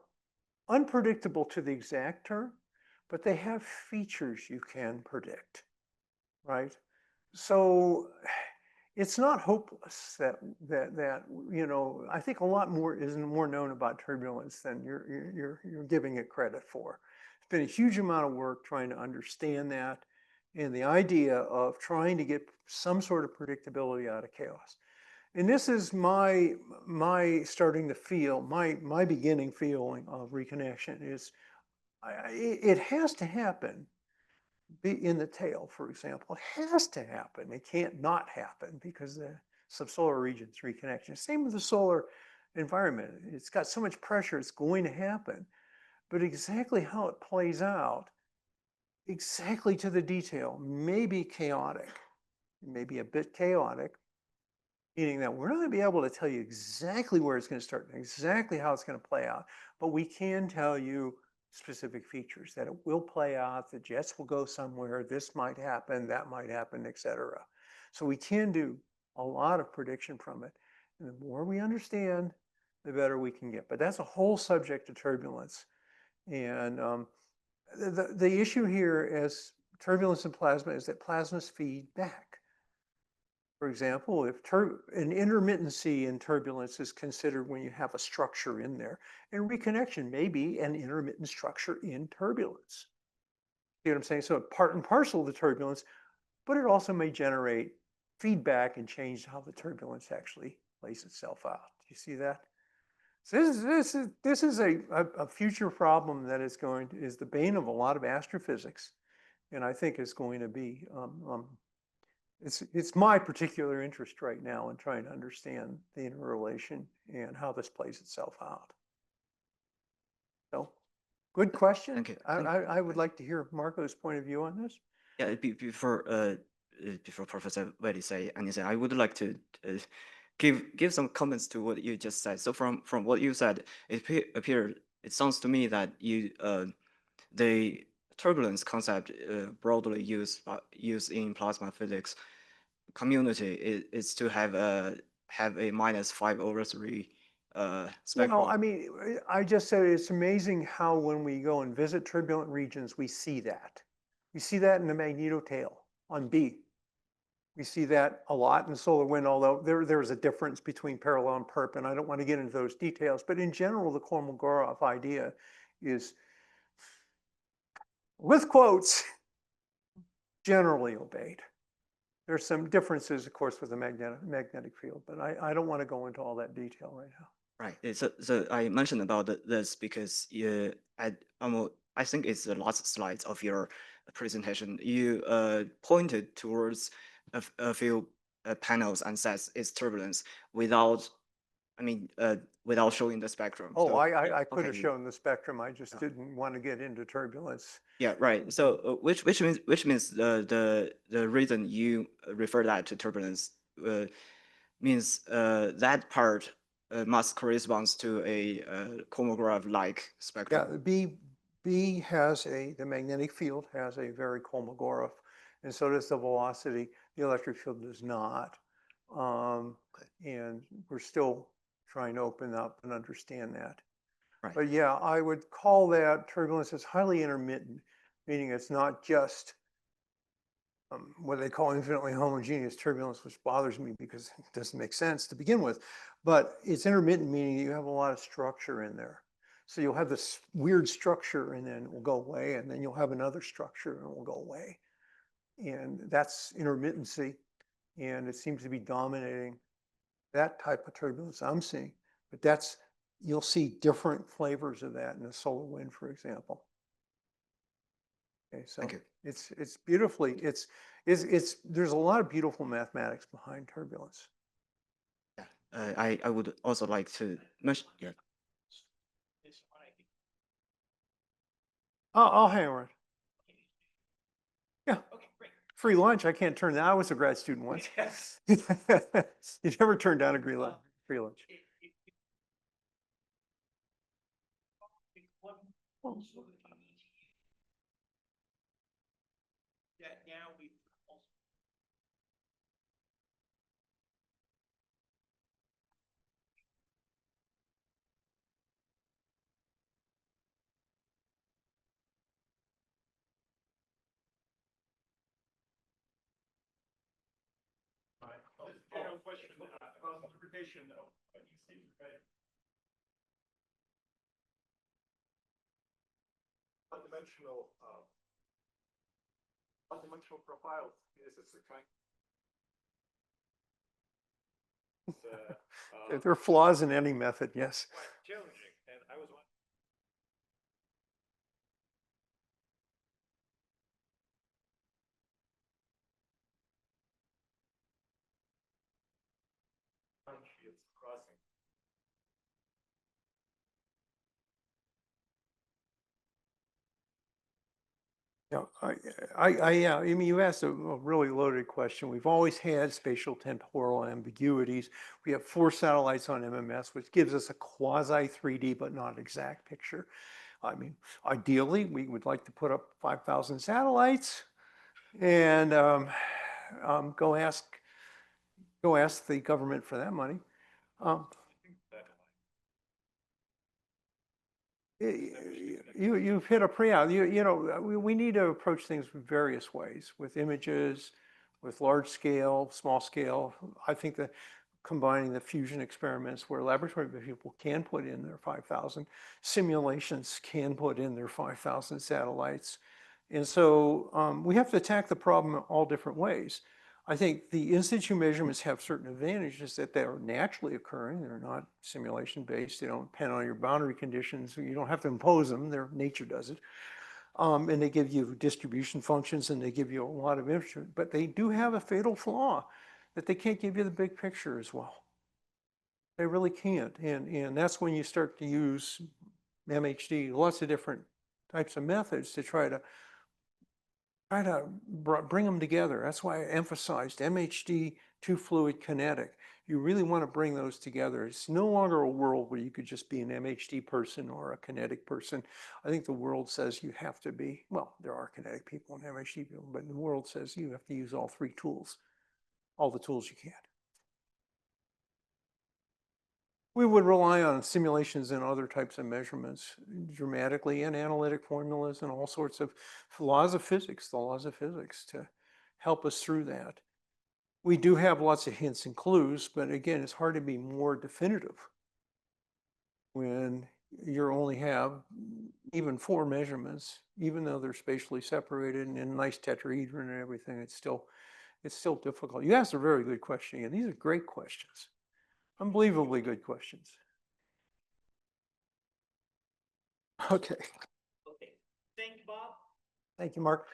unpredictable to the exact term, but they have features you can predict, right? So it's not hopeless that you know, I think a lot more is more known about turbulence than you're giving it credit for. It's been a huge amount of work trying to understand that, and the idea of trying to get some sort of predictability out of chaos. And this is my starting to feel, my beginning feeling of reconnection is it has to happen. Be in the tail, for example, it has to happen. It can't not happen because the subsolar region's reconnection. Same with the solar environment. It's got so much pressure, it's going to happen. But exactly how it plays out, exactly to the detail, may be chaotic, maybe a bit chaotic, meaning that we're not going to be able to tell you exactly where it's going to start and exactly how it's going to play out, but we can tell you specific features that it will play out, the jets will go somewhere, this might happen, that might happen, etc. So we can do a lot of prediction from it. And the more we understand, the better we can get. But that's a whole subject of turbulence. And the issue here as turbulence in plasma is that plasmas feed back. For example, if an intermittency in turbulence is considered when you have a structure in there, and reconnection may be an intermittent structure in turbulence. See what I'm saying? So part and parcel of the turbulence, but it also may generate feedback and change how the turbulence actually plays itself out. Do you see that? So this is a future problem that is the bane of a lot of astrophysics, and I think is going to be it's my particular interest right now in trying to understand the interrelation and how this plays itself out. So, good question. Thank you. I would like to hear Marco's point of view on this. Yeah, before Professor Welly say anything, I would like to give some comments to what you just said. So from what you said, it sounds to me that the turbulence concept broadly used in plasma physics community is to have a -5/3 spectrum. Well, I mean, I just said it's amazing how when we go and visit turbulent regions, we see that. We see that in the magnetotail on B. We see that a lot in solar wind, although there's a difference between parallel and perp, and I don't want to get into those details. But in general, the Kolmogorov idea is, with quotes, generally obeyed. There's some differences, of course, with the magnetic field, but I don't want to go into all that detail right now. Right. So I mentioned about this because I think it's the last slides of your presentation. You pointed towards a few panels and says it's turbulence without, without showing the spectrum. Oh, So, I could have okay. shown the spectrum. I just didn't want to get into turbulence. Yeah, right. So which means the reason you refer that to turbulence means that part must corresponds to a Kolmogorov-like spectrum. Yeah, B has the magnetic field has a very Kolmogorov, and so does the velocity. The electric field does not. And we're still trying to open up and understand that. Right. But yeah, I would call that turbulence as highly intermittent, meaning it's not just what they call infinitely homogeneous turbulence, which bothers me because it doesn't make sense to begin with. But it's intermittent, meaning you have a lot of structure in there. So you'll have this weird structure and then it will go away, and then you'll have another structure and it will go away. And that's intermittency. And it seems to be dominating that type of turbulence I'm seeing. But that's, you'll see different flavors of that in the solar wind, for example. Okay, so Thank you. it's beautifully, there's a lot of beautiful mathematics behind turbulence. Yeah, I would also like to mention, yeah. I'll hang around. Yeah. Okay, great. Free lunch, I can't turn that. I was a grad student once. Yes. You never turn down a free lunch. That now we also. General question about interpretation of UC, right? One-dimensional profiles. This is the kind. There are flaws in any method, yes. Quite challenging, and I was wondering. It's crossing. Yeah, I mean, you asked a really loaded question. We've always had spatial temporal ambiguities. We have 4 satellites on MMS, which gives us a quasi 3D, but not exact picture. I mean, ideally, we would like to put up 5,000 satellites and go ask the government for that money. You've hit a pre-out. You know, we need to approach things various ways, with images, with large scale, small scale. I think that combining the fusion experiments where laboratory people can put in their 5,000, simulations can put in their 5,000 satellites. And so we have to attack the problem in all different ways. I think the in situ measurements have certain advantages that they are naturally occurring. They're not simulation based. They don't depend on your boundary conditions. You don't have to impose them. Nature does it. And they give you distribution functions and they give you a lot of information. But they do have a fatal flaw that they can't give you the big picture as well. They really can't. And that's when you start to use MHD, lots of different types of methods to try to bring them together. That's why I emphasized MHD to fluid kinetic. You really want to bring those together. It's no longer a world where you could just be an MHD person or a kinetic person. I think the world says you have to be, well, there are kinetic people and MHD people, but the world says you have to use all 3 tools, all the tools you can. We would rely on simulations and other types of measurements dramatically, and analytic formulas and all sorts of laws of physics, the laws of physics, to help us through that. We do have lots of hints and clues, but again, it's hard to be more definitive when you only have even 4 measurements, even though they're spatially separated and in nice tetrahedron and everything. It's still difficult. You asked a very good question, and these are great questions. Unbelievably good questions. Okay. Okay. Thank you, Bob. Thank you, Mark.